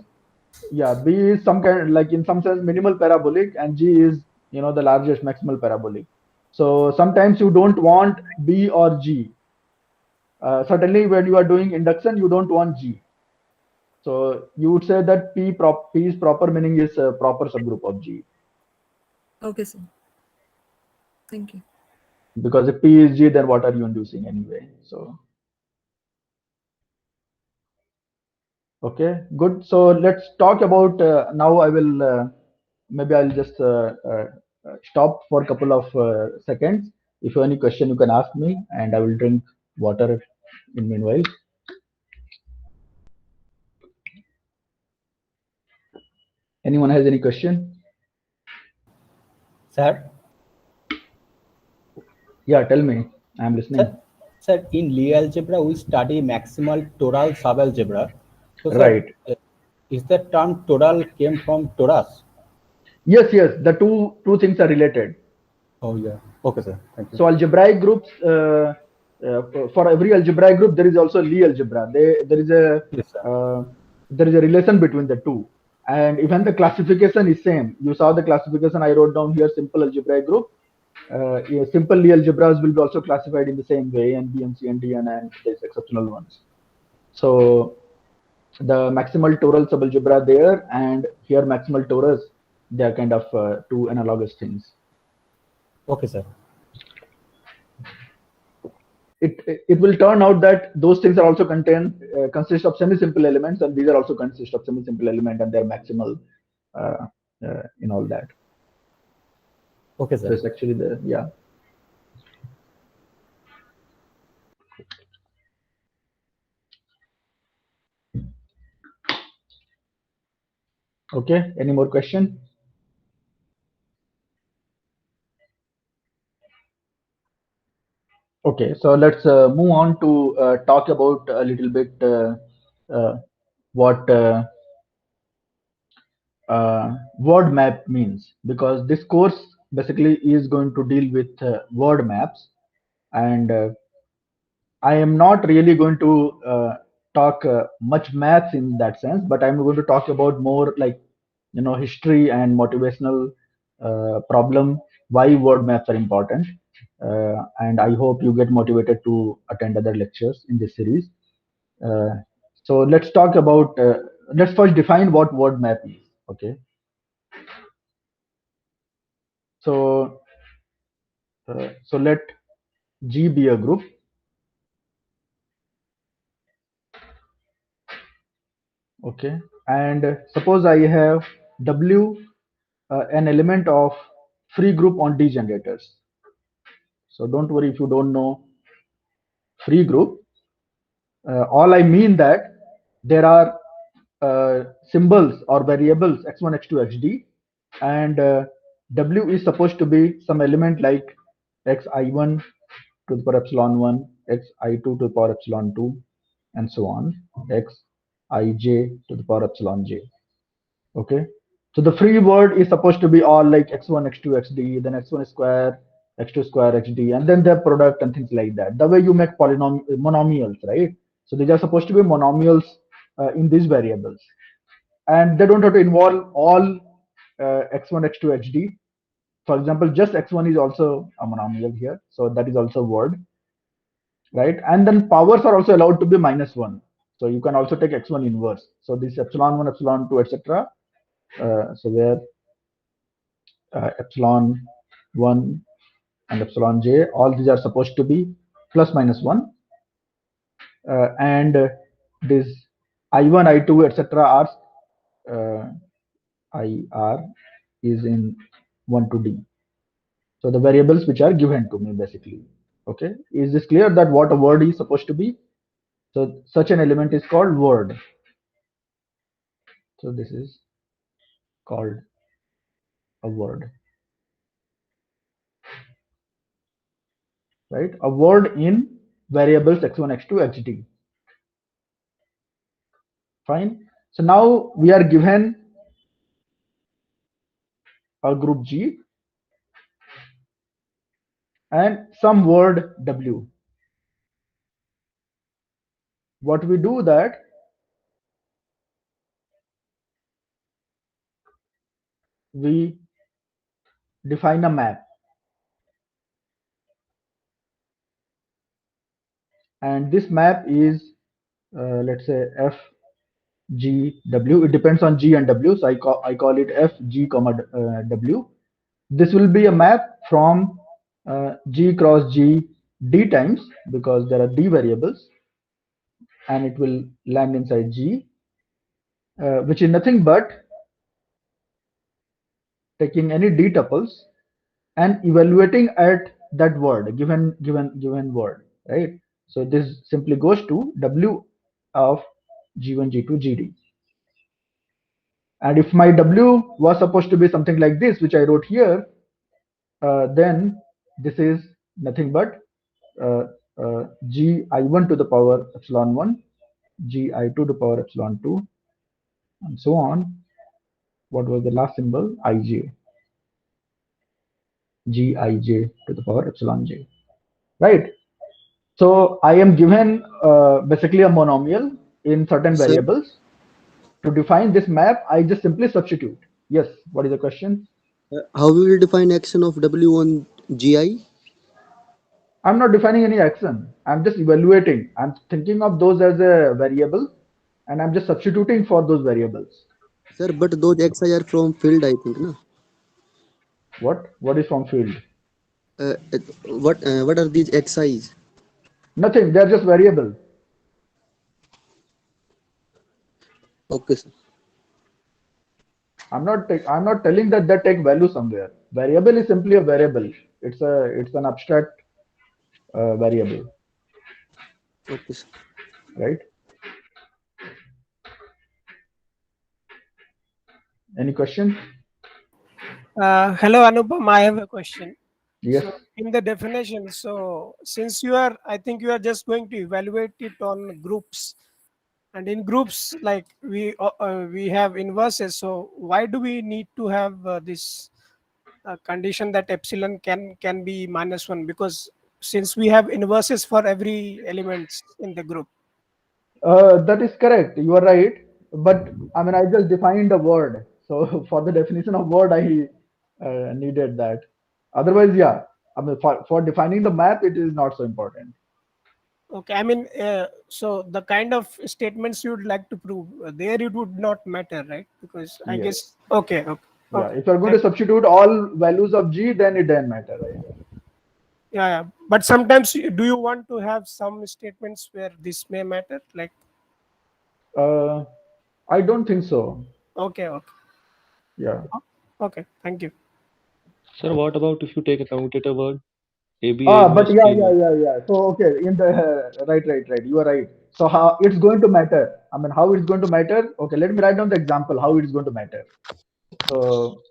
Speaker 1: B is some kind, like in some sense minimal parabolic, and G is the largest maximal parabolic. So sometimes you don't want B or G. Certainly when you are doing induction, you don't want G. So you would say that P's proper meaning is a proper subgroup of G.
Speaker 8: Okay, sir. Thank you.
Speaker 1: Because if P is G, then what are you inducing anyway? So okay, good. So let's talk about now. I will maybe I'll just stop for a couple of seconds. If you have any question, you can ask me, and I will drink water in meanwhile. Anyone has any question?
Speaker 9: Sir?
Speaker 1: Yeah, tell me. I'm listening.
Speaker 9: Sir, in Lie algebra, we study maximal toral subalgebra. So,
Speaker 1: right.
Speaker 9: Sir, is the term toral came from torus?
Speaker 1: Yes. The two things are related.
Speaker 9: Oh, yeah. Okay, sir. Thank you.
Speaker 1: So algebraic groups, for every algebraic group, there is also Lie algebra. There is a relation between the two. And even the classification is same. You saw the classification I wrote down here, simple algebraic group. Simple Lie algebras will be also classified in the same way, and B and C and D and there's exceptional ones. So the maximal toral subalgebra there and here maximal torus, they are kind of two analogous things.
Speaker 9: Okay, sir.
Speaker 1: It will turn out that those things are also consist of semi-simple elements, and these are also consist of semi-simple element, and they're maximal in all that.
Speaker 9: Okay, sir.
Speaker 1: So it's actually yeah. Okay, any more question? Okay, so let's move on to talk about a little bit what word map means, because this course basically is going to deal with word maps, and I am not really going to talk much maths in that sense, but I'm going to talk about more like history and motivational problem, why word maps are important, and I hope you get motivated to attend other lectures in this series. So let's talk about let's first define what word map is. Okay, so let G be a group Okay, and suppose I have W, an element of free group on D generators. So don't worry if you don't know free group. All I mean that there are symbols or variables x1, x2, xd, and W is supposed to be some element like xi1 to the power epsilon 1, xi2 to the power epsilon 2, and so on, xij to the power epsilon j. Okay, so the free word is supposed to be all like x1, x2, xd, then x1 square, x2 square, xd, and then their product and things like that. The way you make monomials, right? So these are supposed to be monomials in these variables, and they don't have to involve all x1, x2, xd. For example, just x1 is also a monomial here, so that is also a word, right? And then powers are also allowed to be -1. So you can also take x1 inverse. So this epsilon 1, epsilon 2, etc. So where epsilon 1 and epsilon j, all these are supposed to be ±1. And this I1, I2, etc. are IR is in 1 to D. So the variables which are given to me basically. Okay, is this clear that what a word is supposed to be? So such an element is called word. So this is called a word, right? A word in variables x1, x2, xd. Fine. So now we are given a group G and some word W. What we do that we define a map, and this map is let's say F G W. It depends on G and W, so I call it F G comma W. This will be a map from G cross G D times, because there are D variables, and it will land inside G, which is nothing but taking any D tuples and evaluating at that word, given word, right? So this simply goes to W of G1, G2, GD. And if my W was supposed to be something like this, which I wrote here, then this is nothing but Gi1 to the power epsilon 1, Gi2 to the power epsilon 2, and so on. What was the last symbol? Ij. Gij to the power epsilon j. Right. So I am given basically a monomial in certain
Speaker 10: Sir?
Speaker 1: variables. To define this map, I just simply substitute. Yes. What is the question?
Speaker 10: How we will define action of W on GI?
Speaker 1: I'm not defining any action. I'm just evaluating. I'm thinking of those as a variable, and I'm just substituting for those variables.
Speaker 10: Sir, but those XI are from field, I think, no?
Speaker 1: What is from field?
Speaker 10: What are these XIs?
Speaker 1: Nothing. They're just variable.
Speaker 10: Okay, sir.
Speaker 1: I'm not telling that they take value somewhere. Variable is simply a variable. It's an abstract variable,
Speaker 10: Okay, sir.
Speaker 1: right? Any question?
Speaker 11: Hello, Anupam. I have a question.
Speaker 1: Yes.
Speaker 11: So in the definition, so since I think you are just going to evaluate it on groups, and in groups like we have inverses. So why do we need to have this condition that epsilon can be -1? Because since we have inverses for every elements in the group.
Speaker 1: That is correct. You are right. But I mean, I just defined a word. So for the definition of word, I needed that. Otherwise, yeah. I mean, for defining the map, it is not so important.
Speaker 11: Okay, I mean, so the kind of statements you would like to prove there, it would not matter, right? Because I
Speaker 1: Yes.
Speaker 11: guess okay.
Speaker 1: Yeah.
Speaker 11: Okay.
Speaker 1: If you're going to substitute all values of G, then it doesn't matter, right?
Speaker 11: Yeah. But sometimes, do you want to have some statements where this may matter, like?
Speaker 1: I don't think so.
Speaker 11: Okay, okay,
Speaker 1: Yeah.
Speaker 11: okay. Thank you.
Speaker 12: Sir, what about if you take a commutator word? AB,
Speaker 1: But
Speaker 12: ABS,
Speaker 1: yeah,
Speaker 12: KB.
Speaker 1: yeah. So okay, in the right. You are right. So how it's going to matter? I mean, how it's going to matter? Okay, let me write down the example how it's going to matter. So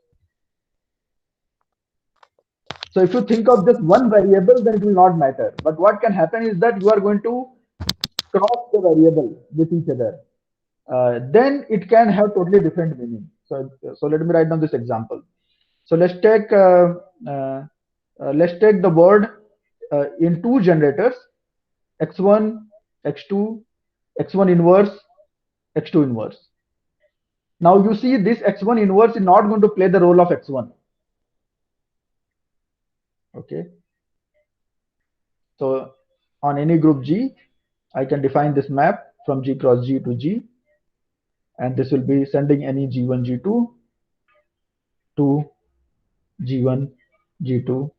Speaker 1: if you think of just one variable, then it will not matter. But what can happen is that you are going to cross the variable with each other. Then it can have totally different meaning. So let me write down this example. So let's take the word in two generators, x1, x2, x1 inverse, x2 inverse. Now you see this x1 inverse is not going to play the role of x1. Okay. So on any group G, I can define this map from G cross G to G, and this will be sending any G1, G2 to G1, G2,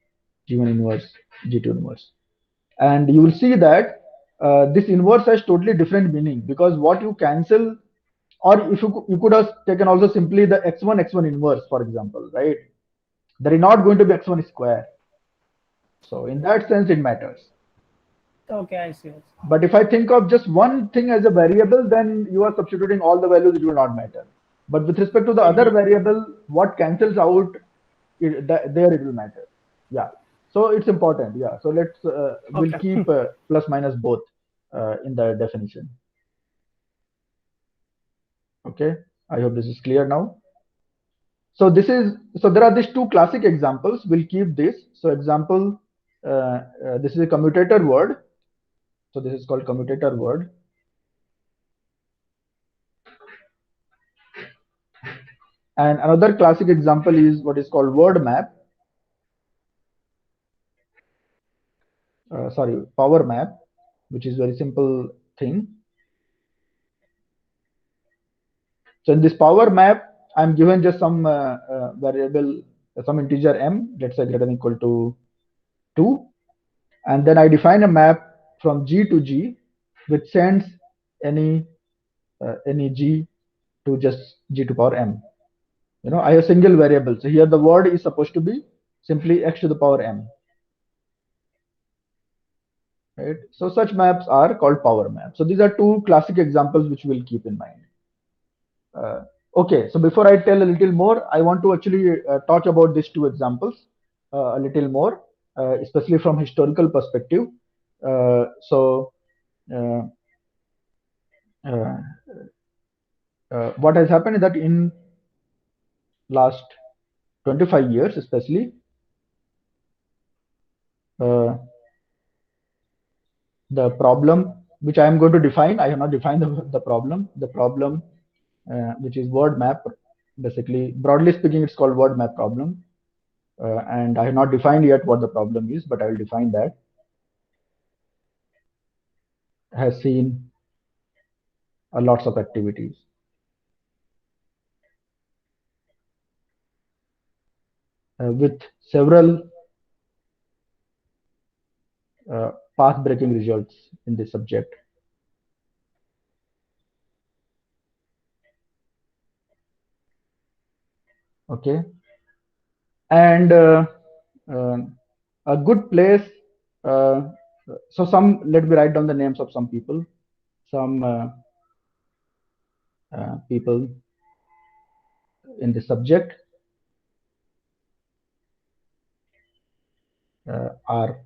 Speaker 1: G1 inverse, G2 inverse. And you will see that this inverse has totally different meaning, because what you cancel, or if you could have taken also simply the x1 inverse, for example, right? There is not going to be x1 square. So in that sense, it matters.
Speaker 11: Okay, I see.
Speaker 1: But if I think of just one thing as a variable, then you are substituting all the values, it will not matter. But with respect to the other variable, what cancels out, there it will matter. Yeah. So it's important. Yeah. So we'll keep plus minus both in the definition. Okay. I hope this is clear now. So there are these two classic examples. We'll keep this. So example, this is a commutator word. So this is called commutator word. And another classic example is what is called word map. Power map, which is very simple thing. So in this power map, I'm given just some variable, some integer m, let's say greater than equal to 2. And then I define a map from G to G, which sends any G to just G to power m. I have a single variable. So here the word is supposed to be simply x to the power m. Right? So such maps are called power maps. So these are two classic examples which we'll keep in mind. Okay, so before I tell a little more, I want to actually talk about these two examples a little more, especially from historical perspective. What has happened is that in last 25 years, especially, the problem which I am going to define, I have not defined the problem. The problem, which is word map, basically, broadly speaking, it's called word map problem. And I have not defined yet what the problem is, but I will define that. Has seen lots of activities. With several path-breaking results in this subject. Okay, and a good place. So let me write down the names of some people. Some people in the subject are.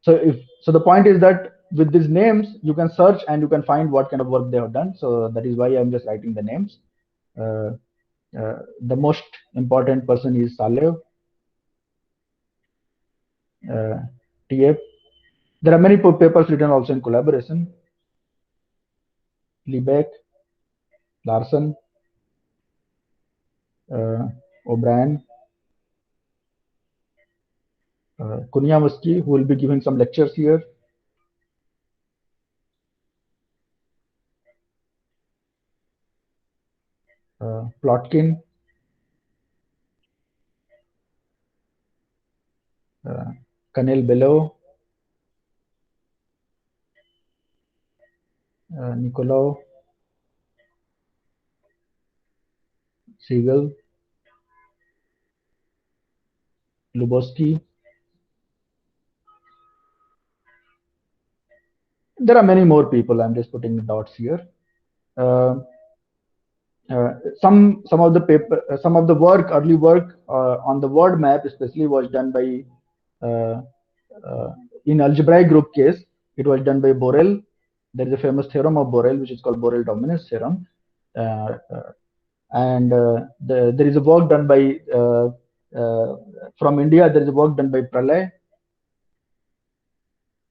Speaker 1: So the point is that with these names, you can search and you can find what kind of work they have done. So that is why I'm just writing the names. The most important person is Salev, TF. There are many papers written also in collaboration. Liebeck, Larson, O'Brien, Kunyamusky, who will be giving some lectures here. Plotkin, Kanel Bellow, Nicolau, Siegel, Lubowski. There are many more people. I'm just putting dots here. Some of the paper, some of the work, early work on the word map, especially, was done by in algebraic group case. It was done by Borel. There is a famous theorem of Borel, which is called Borel dominance theorem, and there is a work done by from India. There is a work done by Pralay,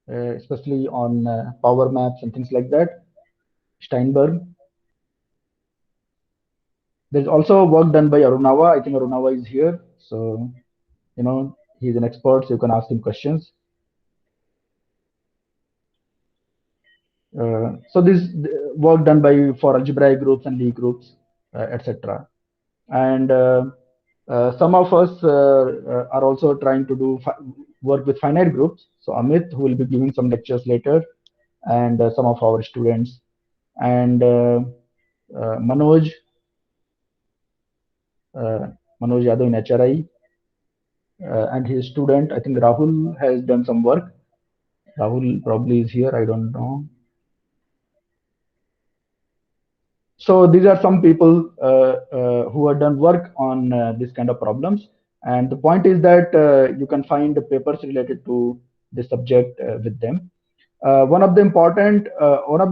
Speaker 1: especially on power maps and things like that. Steinberg. There's also work done by Arunawa. I think Arunawa is here, so you know he's an expert, so you can ask him questions. So this work done by for algebraic groups and Lie groups, etc. And some of us are also trying to do work with finite groups. So Amit, who will be giving some lectures later, and some of our students, and Manoj Yadav in HRI, and his student, I think Rahul, has done some work. Rahul probably is here, I don't know. So these are some people who have done work on this kind of problems. And the point is that you can find the papers related to this subject with them. One of the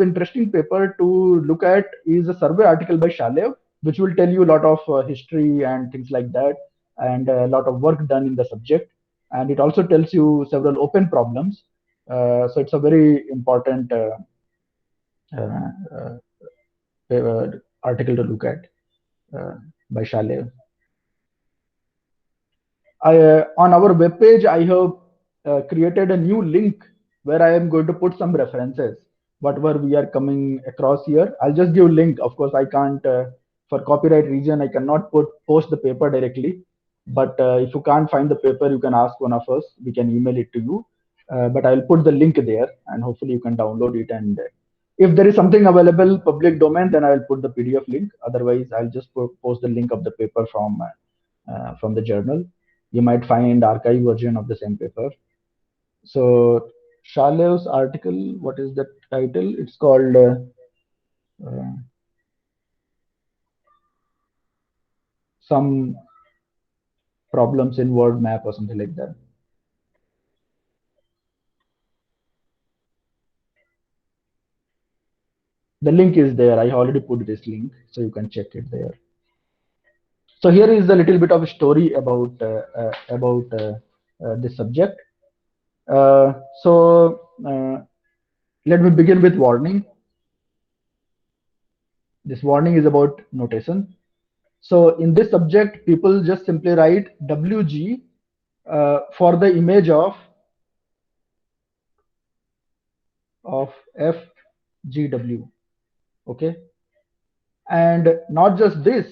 Speaker 1: interesting paper to look at is a survey article by Shalev, which will tell you a lot of history and things like that, and a lot of work done in the subject. And it also tells you several open problems. So it's a very important article to look at by Shalev. On our webpage, I have created a new link where I am going to put some references, whatever we are coming across here. I'll just give link. Of course, I can't, for copyright reason, I cannot post the paper directly. But if you can't find the paper, you can ask one of us. We can email it to you. But I'll put the link there, and hopefully you can download it. And if there is something available public domain, then I'll put the PDF link. Otherwise, I'll just post the link of the paper from the journal. You might find archive version of the same paper. So Shalev's article, what is the title? It's called some problems in word map or something like that. The link is there. I already put this link, so you can check it there. So here is a little bit of a story about this subject. Let me begin with warning. This warning is about notation. So in this subject, people just simply write WG for the image of FGW. Okay, and not just this,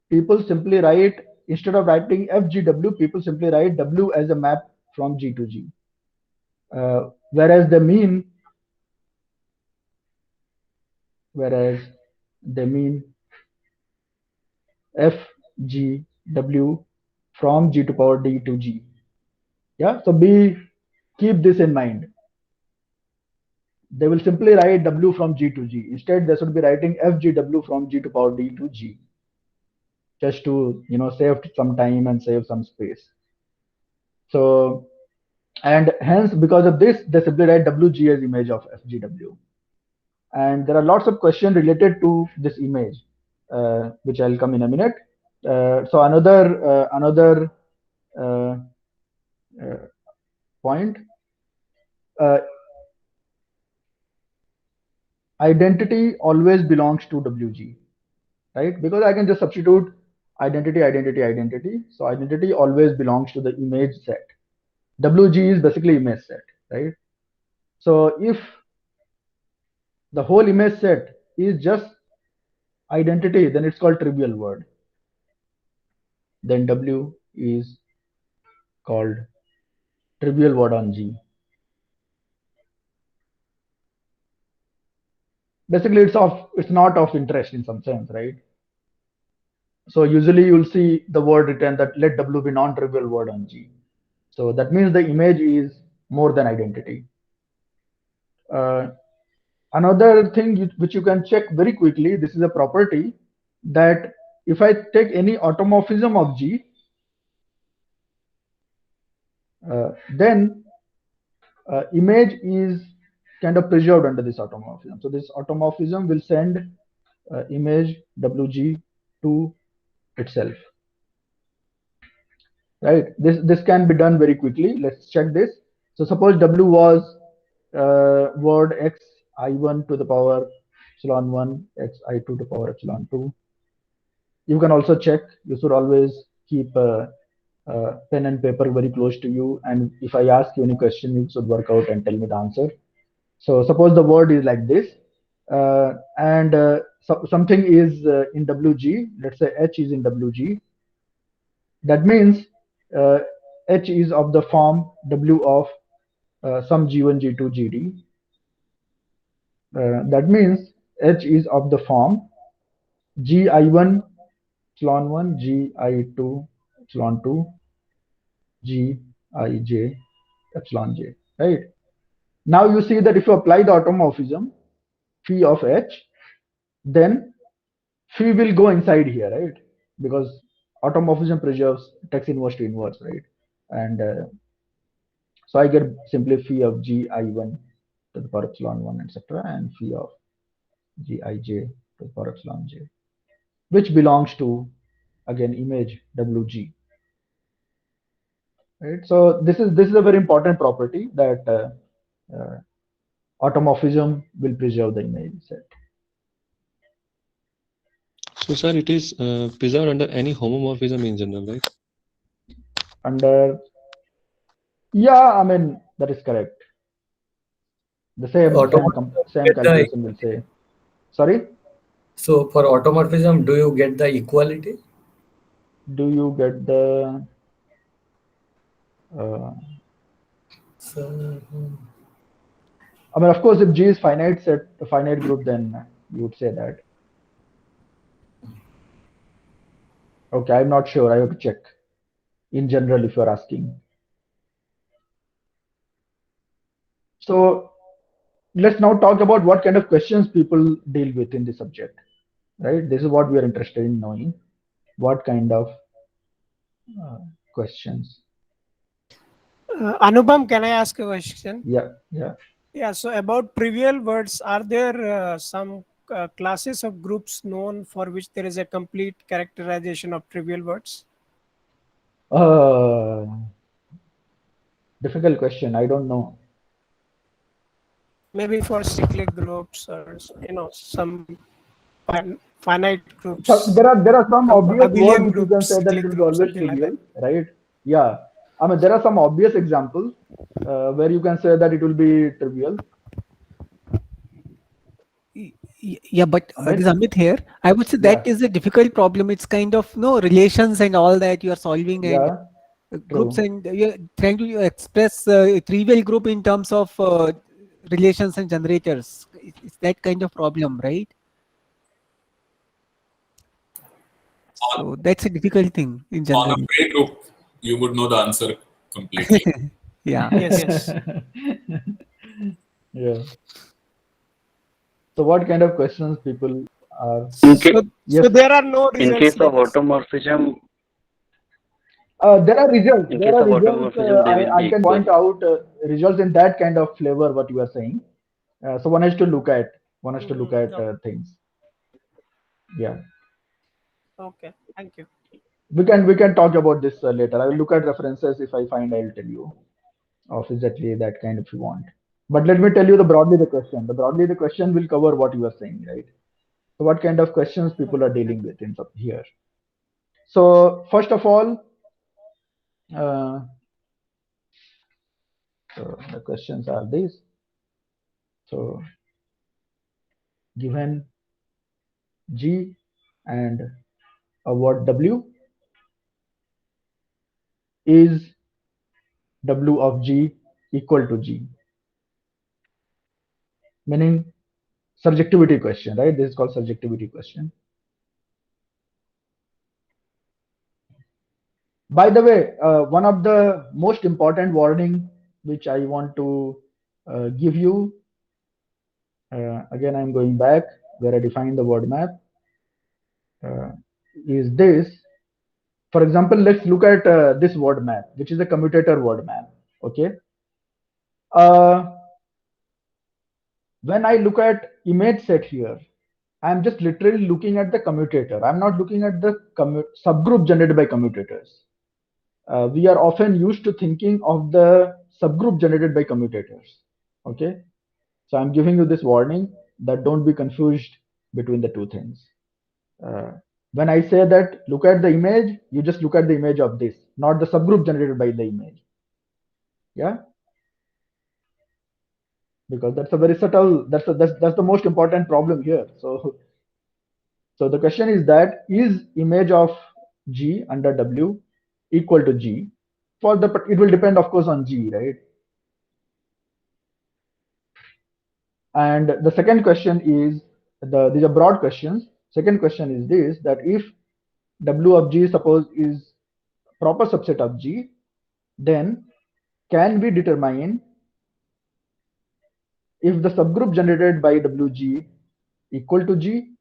Speaker 1: people simply write, instead of writing FGW, people simply write W as a map from G to G, whereas they mean FGW from G to power D to G. Yeah, so keep this in mind. They will simply write W from G to G. Instead, they should be writing FGW from G to power D to G, just to save some time and save some space. So, and hence because of this, they simply write WG as image of FGW. And there are lots of questions related to this image, which I'll come in a minute. So another point. Identity always belongs to WG, right? Because I can just substitute identity. So identity always belongs to the image set. WG is basically image set, right? So if the whole image set is just identity, then it's called trivial word. Then W is called trivial word on G. Basically, it's not of interest in some sense, right? So usually you'll see the word written that let W be non-trivial word on G. So that means the image is more than identity. Another thing which you can check very quickly, this is a property that if I take any automorphism of G, then image is kind of preserved under this automorphism. So this automorphism will send image WG to itself. Right? This can be done very quickly. Let's check this. So suppose W was word x I1 to the power epsilon 1, x I2 to the power epsilon 2. You can also check. You should always keep pen and paper very close to you. And if I ask you any question, you should work out and tell me the answer. So suppose the word is like this, and something is in WG. Let's say H is in WG. That means H is of the form W of some G1, G2, GD. That means H is of the form GI1 epsilon 1, GI2 epsilon 2, Gij epsilon j. Right? Now you see that if you apply the automorphism phi of H, then phi will go inside here, right? Because automorphism preserves text inverse to inverse, right? And so I get simply phi of GI1 to the power epsilon 1, etc., and phi of Gij to the power epsilon j, which belongs to again image WG. Right. So this is a very important property that automorphism will preserve the image set.
Speaker 12: So, sir, it is preserved under any homomorphism in general, right?
Speaker 1: Under, yeah, I mean that is correct. The same calculation will say. Sorry.
Speaker 5: So for automorphism, do you get the equality?
Speaker 1: Do you get the? I mean, of course, if G is finite set, a finite group, then you would say that. Okay, I'm not sure. I have to check. In general, if you're asking. So let's now talk about what kind of questions people deal with in the subject. Right? This is what we are interested in knowing. What kind of questions?
Speaker 11: Anupam, can I ask a question?
Speaker 1: Yeah.
Speaker 11: So about trivial words, are there some classes of groups known for which there is a complete characterization of trivial words?
Speaker 1: Difficult question. I don't know.
Speaker 11: Maybe for cyclic groups or some finite groups.
Speaker 1: There are some obvious words which you can say that it will be always trivial, right? Yeah. I mean, there are some obvious examples where you can say that it will be trivial.
Speaker 13: Yeah, but this Amit here, I would say that is a difficult problem. It's kind of relations and all that you are solving and groups, and you're trying to express a trivial group in terms of relations and generators. It's that kind of problem, right? So that's a difficult thing in general.
Speaker 6: On a free group, you would know the answer completely.
Speaker 13: Yeah.
Speaker 11: Yes.
Speaker 1: Yeah. So what kind of questions people are?
Speaker 11: So there are no results.
Speaker 14: In case of automorphism,
Speaker 1: there are results.
Speaker 14: There are results.
Speaker 1: I can point out results in that kind of flavor. What you are saying. So one has to look at. Things. Yeah.
Speaker 11: Okay. Thank you.
Speaker 1: We can talk about this later. I will look at references. If I find, I'll tell you of exactly that kind if you want. But let me tell you broadly the question. Broadly the question will cover what you are saying, right? So what kind of questions people are dealing with in here? So first of all, so the questions are these. So given G and a word W, is W of G equal to G? Meaning subjectivity question, right? This is called subjectivity question. By the way, one of the most important warning which I want to give you, again I'm going back where I define the word map, is this. For example, let's look at this word map, which is a commutator word map. Okay. When I look at image set here, I'm just literally looking at the commutator. I'm not looking at the subgroup generated by commutators. We are often used to thinking of the subgroup generated by commutators. Okay. So I'm giving you this warning that don't be confused between the two things. When I say that look at the image, you just look at the image of this, not the subgroup generated by the image. Yeah. Because that's a very subtle, that's the most important problem here. So the question is that is image of G under W equal to G? For the, it will depend of course on G, right? And the second question is, these are broad questions. Second question is this, that if W of G suppose is proper subset of G, then can we determine if the subgroup generated by WG equal to G?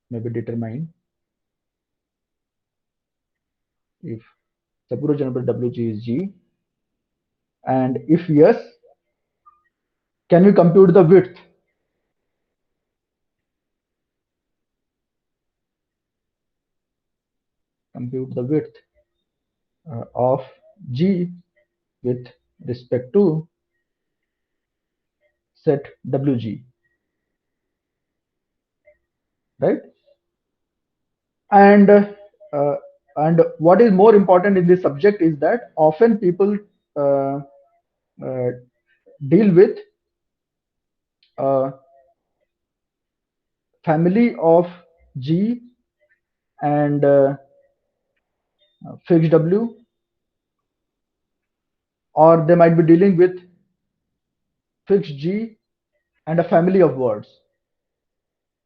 Speaker 1: Maybe determine if subgroup generated by WG is G, and if yes, can we compute the width? Compute the width of G with respect to set WG, right? And what is more important in this subject is that often people deal with family of G and fixed W, or they might be dealing with fixed G and a family of words,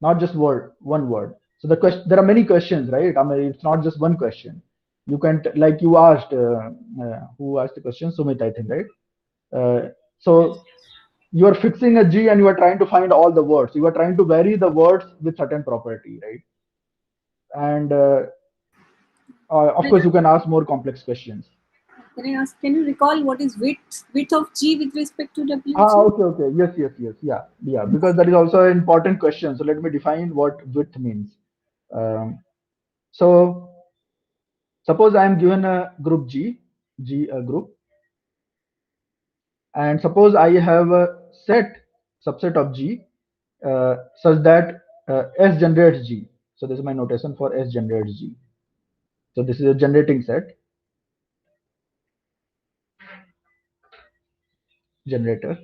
Speaker 1: not just one word. So the question, there are many questions, right? I mean, it's not just one question. You can, like you asked, who asked the question? Sumit, I think, right? So you are fixing a G and you are trying to find all the words. You are trying to vary the words with certain property, right? And of course, you can ask more complex questions.
Speaker 15: Can I ask, can you recall what is width of G with respect to WG?
Speaker 1: Okay. Yes. Yeah. Because that is also an important question. So let me define what width means. So suppose I am given a group G a group, and suppose I have a subset of G such that S generates G. So this is my notation for S generates G. So this is a generating set. Generator.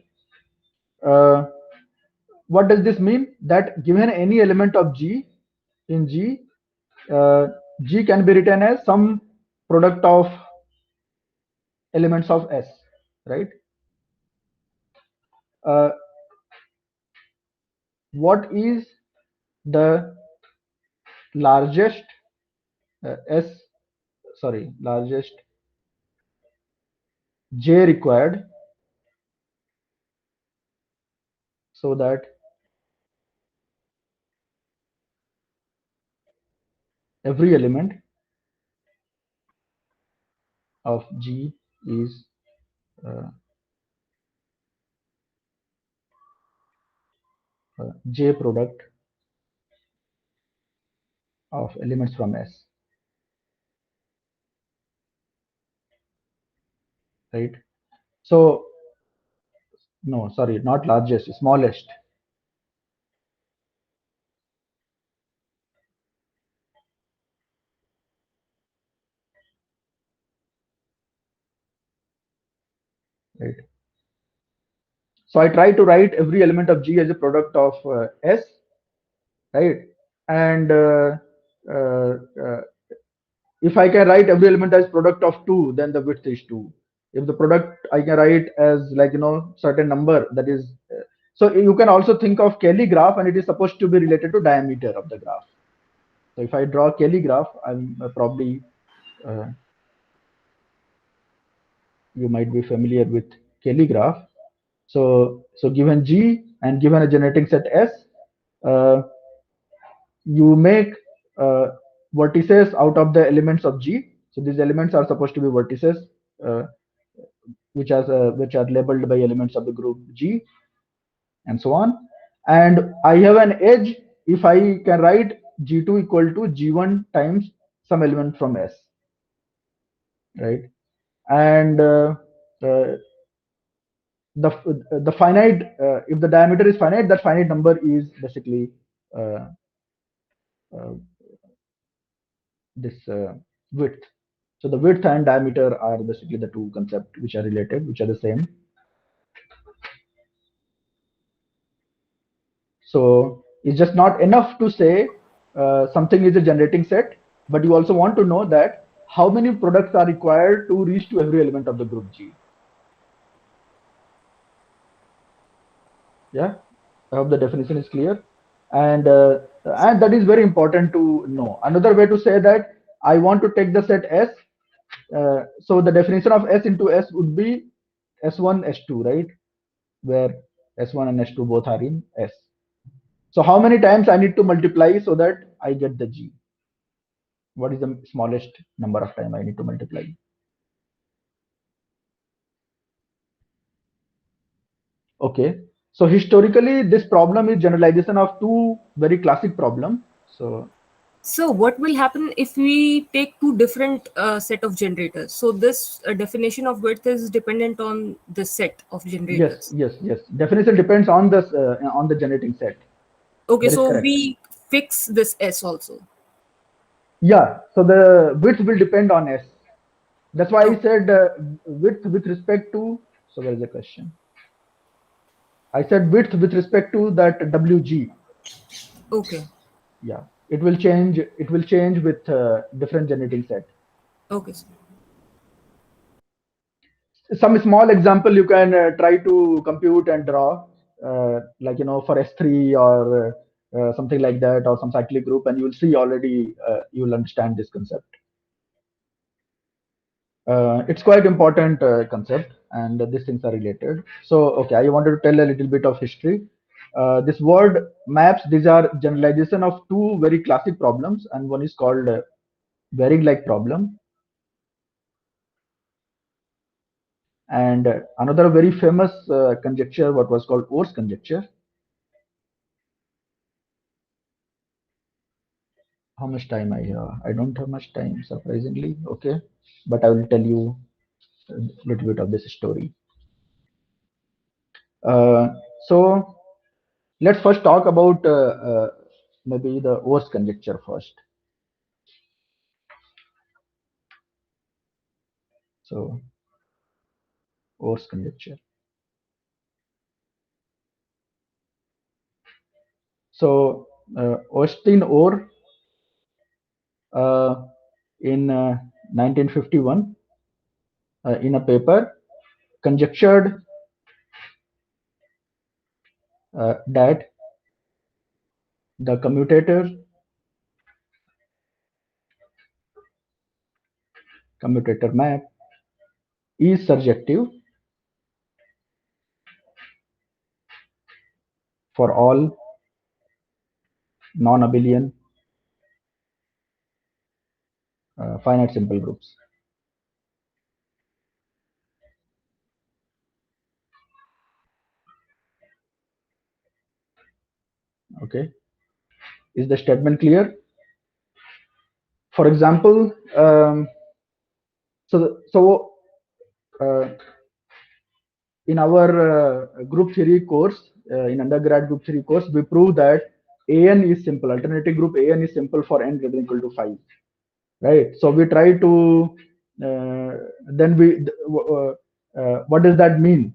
Speaker 1: What does this mean? That given any element of G in G, G can be written as some product of elements of S, right? What is the largest largest J required so that every element of G is J product of elements from S, right? So no, sorry, not largest, smallest. Right. So I try to write every element of G as a product of S, right? And if I can write every element as product of 2, then the width is 2. If the product I can write as, like, certain number, that is, so you can also think of Kelly graph, and it is supposed to be related to diameter of the graph. So if I draw Kelly graph, I'm probably you might be familiar with Kelly graph. So given G and given a generating set S, you make vertices out of the elements of G. So these elements are supposed to be vertices, which are labeled by elements of the group G, and so on. And I have an edge if I can write G2 equal to G1 times some element from S, right? And the finite, if the diameter is finite, that finite number is basically this width. So the width and diameter are basically the two concepts which are related, which are the same. So it's just not enough to say something is a generating set, but you also want to know that how many products are required to reach to every element of the group G. Yeah, I hope the definition is clear, and that is very important to know. Another way to say that I want to take the set S. So the definition of S into S would be S1, S2, right? Where S1 and S2 both are in S. So how many times I need to multiply so that I get the G? What is the smallest number of time I need to multiply? Okay. So historically, this problem is generalization of two very classic problems.
Speaker 8: So what will happen if we take two different set of generators? So this definition of width is dependent on the set of generators.
Speaker 1: Yes. Definition depends on the generating set.
Speaker 8: Okay, so we fix this S also.
Speaker 1: Yeah. So the width will depend on S. That's why I said width with respect to. So where is the question? I said width with respect to that WG.
Speaker 8: Okay.
Speaker 1: Yeah. It will change. It will change with different generating set.
Speaker 8: Okay.
Speaker 1: Some small example you can try to compute and draw, like for S3 or something like that, or some cyclic group, and you will see already. You will understand this concept. It's quite important concept, and these things are related. So okay, I wanted to tell a little bit of history. This word maps, these are generalization of two very classic problems, and one is called Waring-like problem, and another very famous conjecture, what was called Orr's conjecture. How much time I have? I don't have much time, surprisingly. Okay, but I will tell you a little bit of this story. So let's first talk about maybe the Orr's conjecture first. So Orr's conjecture. So Austin Orr in 1951 in a paper conjectured that the commutator map is surjective for all non-abelian finite simple groups. Okay, is the statement clear? For example, in our group theory course, in undergrad group theory course, we prove that AN is simple. Alternating group AN is simple for n greater than equal to 5. Right. So we try to what does that mean?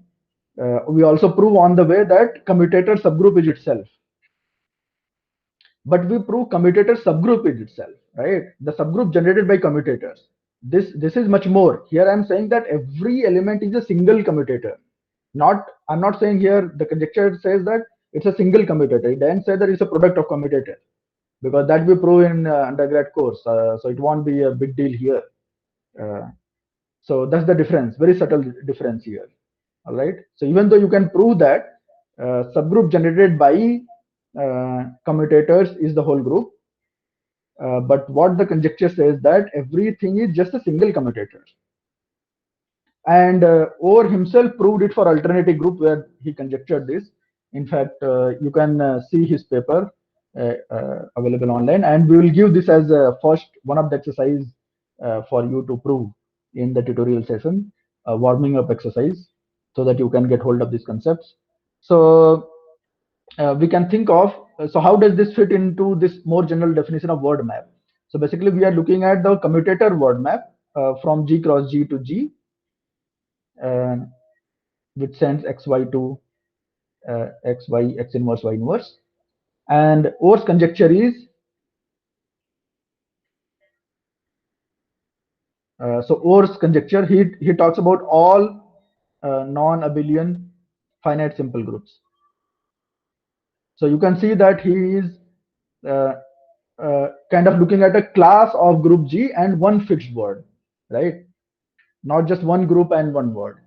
Speaker 1: We also prove on the way that commutator subgroup is itself. But we prove commutator subgroup is itself, right? The subgroup generated by commutators. This is much more. Here I'm saying that every element is a single commutator. I'm not saying here the conjecture says that it's a single commutator. It doesn't say that it's a product of commutator. because that we prove in undergrad course. So it won't be a big deal here. So that's the difference, very subtle difference here. All right. So even though you can prove that subgroup generated by commutators is the whole group, but what the conjecture says that everything is just a single commutator. And Orr himself proved it for alternating group where he conjectured this. In fact, you can see his paper available online, and we will give this as first one of the exercise for you to prove in the tutorial session, warming up exercise, so that you can get hold of these concepts. So we can think of, so how does this fit into this more general definition of word map? So basically we are looking at the commutator word map from G cross G to G, which sends xy to xy, x inverse, y inverse. And Orr's conjecture is, so Orr's conjecture, he talks about all non-abelian finite simple groups. So you can see that he is kind of looking at a class of group G and one fixed word, right? Not just one group and one word.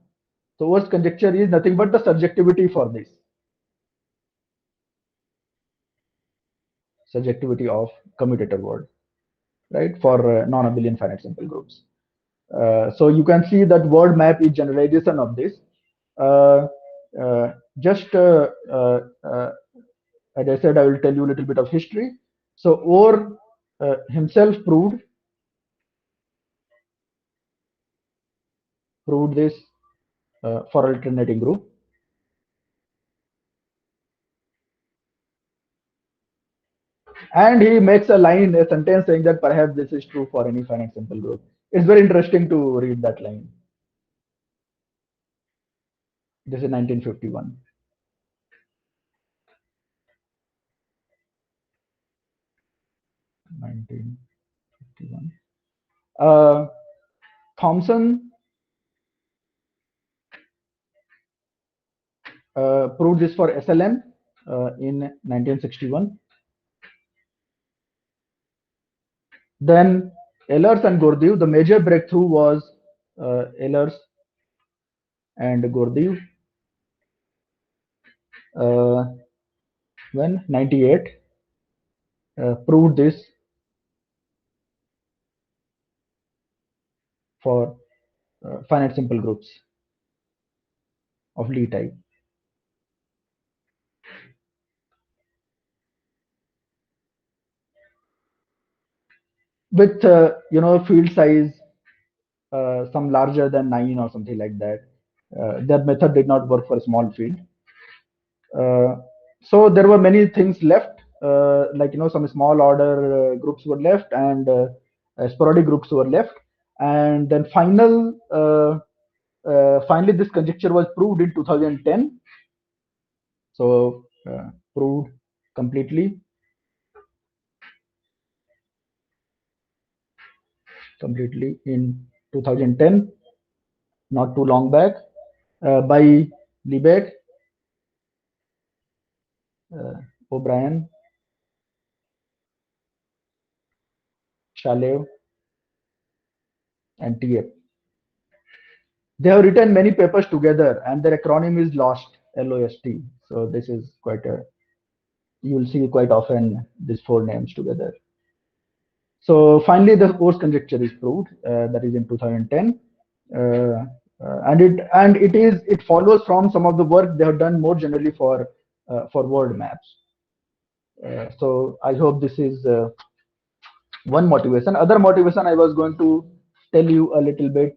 Speaker 1: So Orr's conjecture is nothing but the subjectivity for this. Subjectivity of commutator word, right? For non-abelian finite simple groups. So you can see that word map is generalization of this. As I said, I will tell you a little bit of history. So Orr himself proved this for alternating group. And he makes a sentence saying that perhaps this is true for any finite simple group. It's very interesting to read that line. This is 1951. Thomson proved this for SLM in 1961. Then Ehlers and Gurdjieff, the major breakthrough was Ehlers and Gurdjieff when 98 proved this for finite simple groups of Lie type. With field size some larger than 9 or something like that. Their method did not work for a small field. So there were many things left, like some small order groups were left, and sporadic groups were left, and then finally this conjecture was proved in 2010. So proved completely in 2010, not too long back, by Liebeck, O'Brien, Shalev, and TF. They have written many papers together, and their acronym is LOST, L-O-S-T. So this is quite you will see quite often these four names together. So finally, the Orr's conjecture is proved. That is in 2010, and it follows from some of the work they have done more generally for word maps. So I hope this is one motivation. Other motivation I was going to tell you a little bit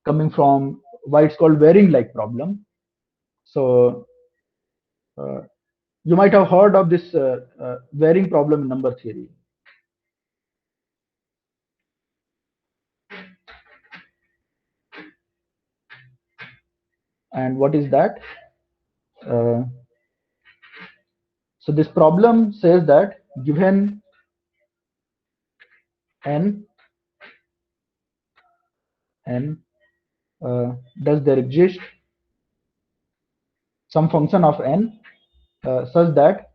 Speaker 1: coming from why it's called Waring-like problem. So you might have heard of this Waring problem in number theory. And what is that? So this problem says that given n, does there exist some function of n such that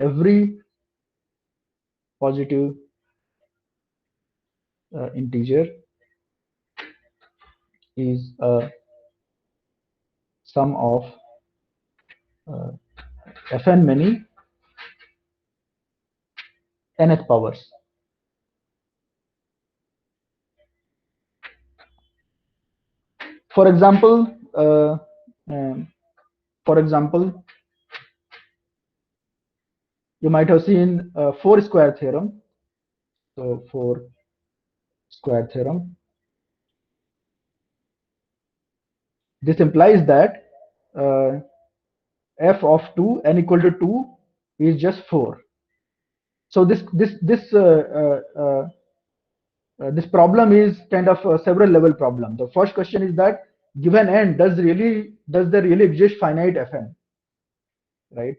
Speaker 1: every positive integer is a sum of fn many nth powers. For example, you might have seen 4 square theorem. So 4 square theorem. This implies that f of 2 n equal to 2 is just 4. So this problem is kind of a several level problem. The first question is that given n, does there really exist finite fn, right?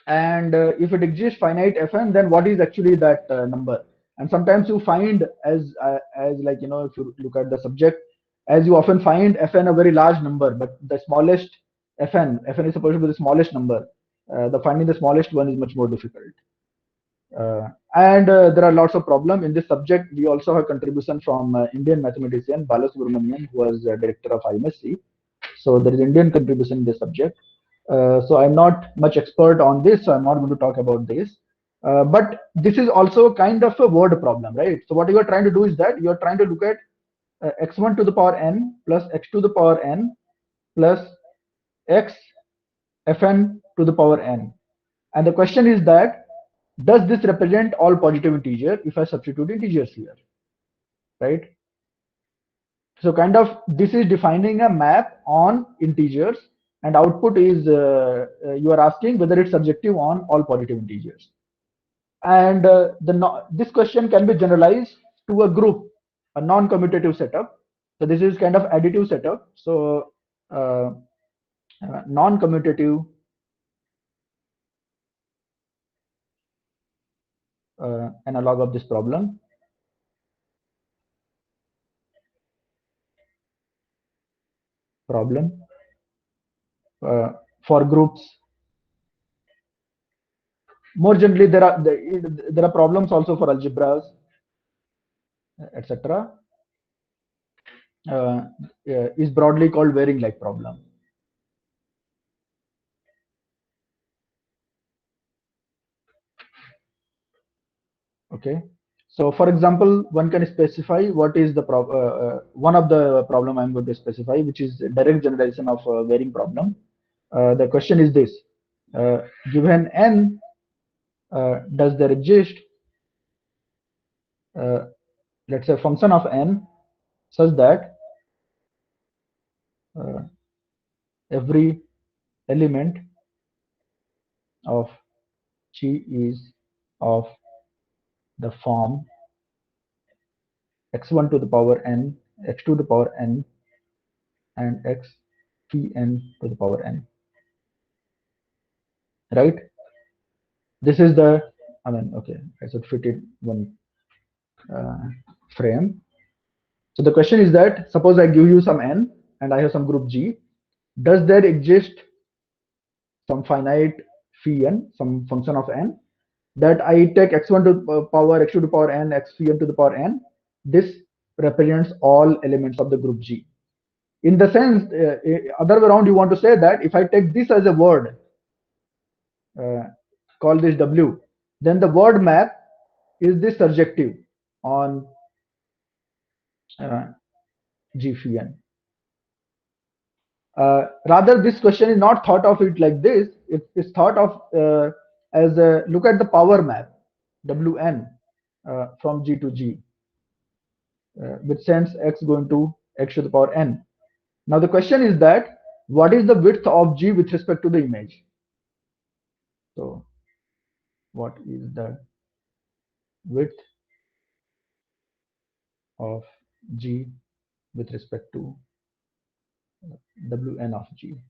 Speaker 1: And if it exists finite fn, then what is actually that number? And sometimes you find as like, you know, if you look at the subject, as you often find fn a very large number, but the smallest fn is supposed to be the smallest number. The finding the smallest one is much more difficult. And there are lots of problems in this subject. We also have contribution from Indian mathematician Balasubramanian, who was director of IMSC. So there is Indian contribution in this subject. So I'm not much expert on this, so I'm not going to talk about this. But this is also kind of a word problem, right? So what you are trying to do is that you are trying to look at x1 to the power n plus x to the power n plus x fn to the power n. And the question is that, does this represent all positive integer if I substitute integers here, right? So kind of this is defining a map on integers, and output is you are asking whether it's subjective on all positive integers. And this question can be generalized to a group, a non-commutative setup. So this is kind of additive setup. So non-commutative analog of this problem. For groups. More generally, there are problems also for algebras, etc. Is broadly called varying like problem. Okay. So, for example, one can specify what is the one of the problem I'm going to specify, which is direct generalization of a varying problem. The question is this: given n, does there exist, let's say, function of n such that every element of G is of the form x1 to the power n, x2 to the power n, and x phi n to the power n. Right? This is the, I mean, okay, I should fit it one frame. So the question is that, suppose I give you some n and I have some group G. Does there exist some finite phi n, some function of n, that I take x1 to the power, x2 to the power n, x phi n to the power n? This represents all elements of the group G. In the sense, other way around, you want to say that if I take this as a word, call this W, then the word map is this surjective on G phi n. Rather, this question is not thought of it like this. It is thought of as a look at the power map Wn from G to G, which sends x going to x to the power n. Now the question is that, what is the width of G with respect to the image? So what is the width of G with respect to Wn of G?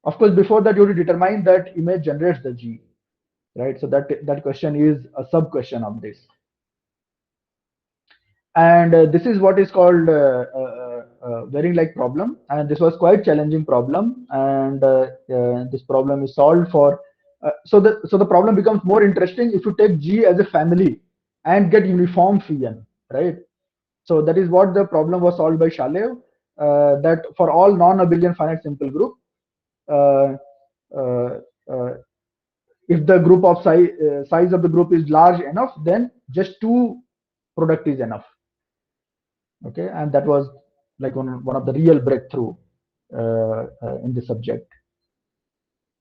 Speaker 1: Of course, before that, you have to determine that image generates the G, right? So that question is a sub question of this. And this is what is called varying like problem, and this was quite challenging problem, and this problem is solved for So the problem becomes more interesting if you take G as a family and get uniform phi n, right? So that is what the problem was solved by Shalev, that for all non-abelian finite simple group, if the group of size of the group is large enough, then just 2 product is enough. Okay, and that was like one of the real breakthrough in the subject.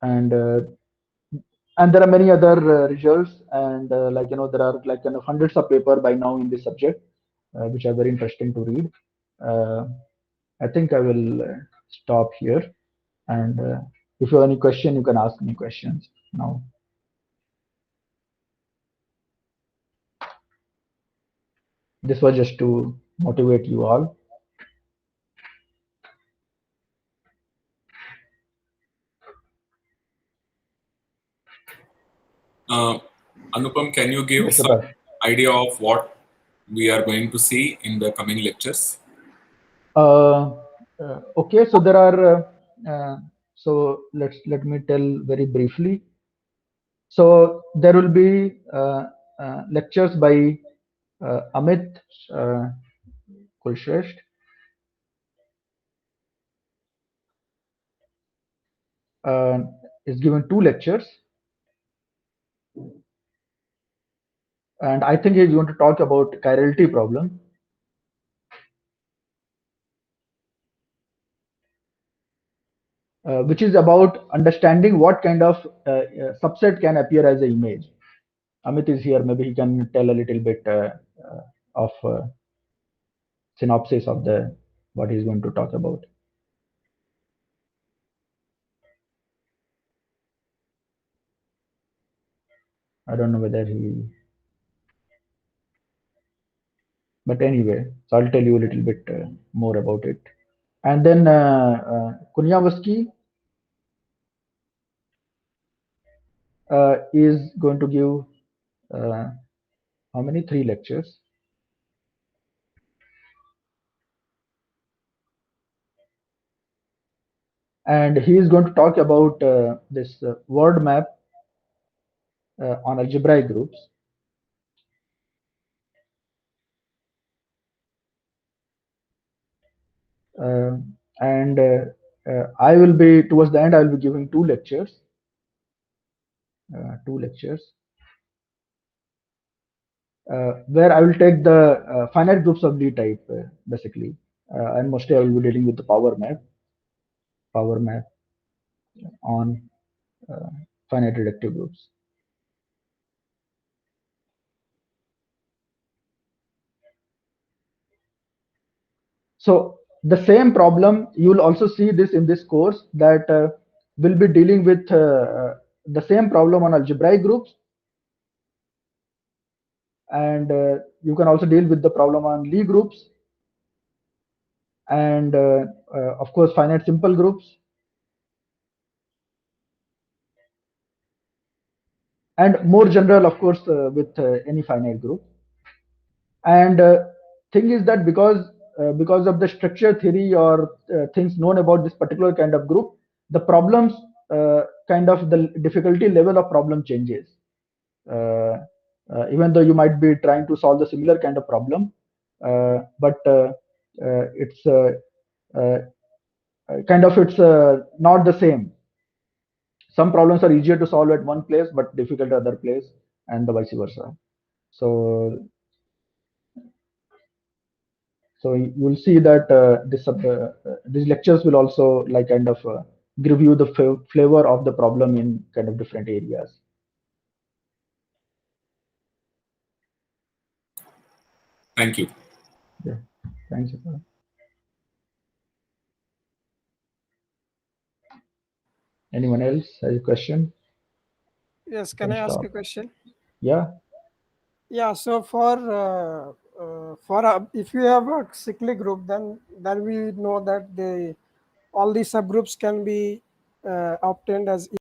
Speaker 1: And there are many other results, and like there are like hundreds of papers by now in this subject, which are very interesting to read. I think I will stop here, and if you have any question, you can ask me questions now. This was just to motivate you all.
Speaker 6: Anupam, can you give
Speaker 1: Yes,
Speaker 6: some idea of what we are going to see in the coming lectures?
Speaker 1: Okay, so there are so let me tell very briefly. So there will be lectures by Amit Kulshresht, is given 2 lectures, and I think he's going to talk about chirality problem. Which is about understanding what kind of subset can appear as an image. Amit is here, maybe he can tell a little bit of synopsis of what he's going to talk about. I don't know whether but anyway, so I'll tell you a little bit more about it. And then Kunyavsky is going to give how many? 3 lectures. And he is going to talk about this word map on algebraic groups. And I will be, towards the end, I will be giving 2 lectures. 2 lectures. Where I will take the finite groups of D type, basically. And mostly I will be dealing with the power map on finite reductive groups. So the same problem, you will also see this in this course, that will be dealing with the same problem on algebraic groups, and you can also deal with the problem on Lie groups, and of course finite simple groups, and more general, of course, with any finite group. And thing is that because of the structure theory or things known about this particular kind of group, the problems kind of the difficulty level of problem changes. Even though you might be trying to solve the similar kind of problem, but it's kind of it's not the same. Some problems are easier to solve at one place but difficult at other place, and the vice versa. So you will see that these lectures will also like kind of give you the flavor of the problem in kind of different areas.
Speaker 6: Thank you.
Speaker 1: Yeah, thanks. Anyone else has a question?
Speaker 11: Yes, can I ask a question?
Speaker 1: Yeah.
Speaker 11: Yeah, so for if you have a cyclic group, then we know that all these subgroups can be obtained as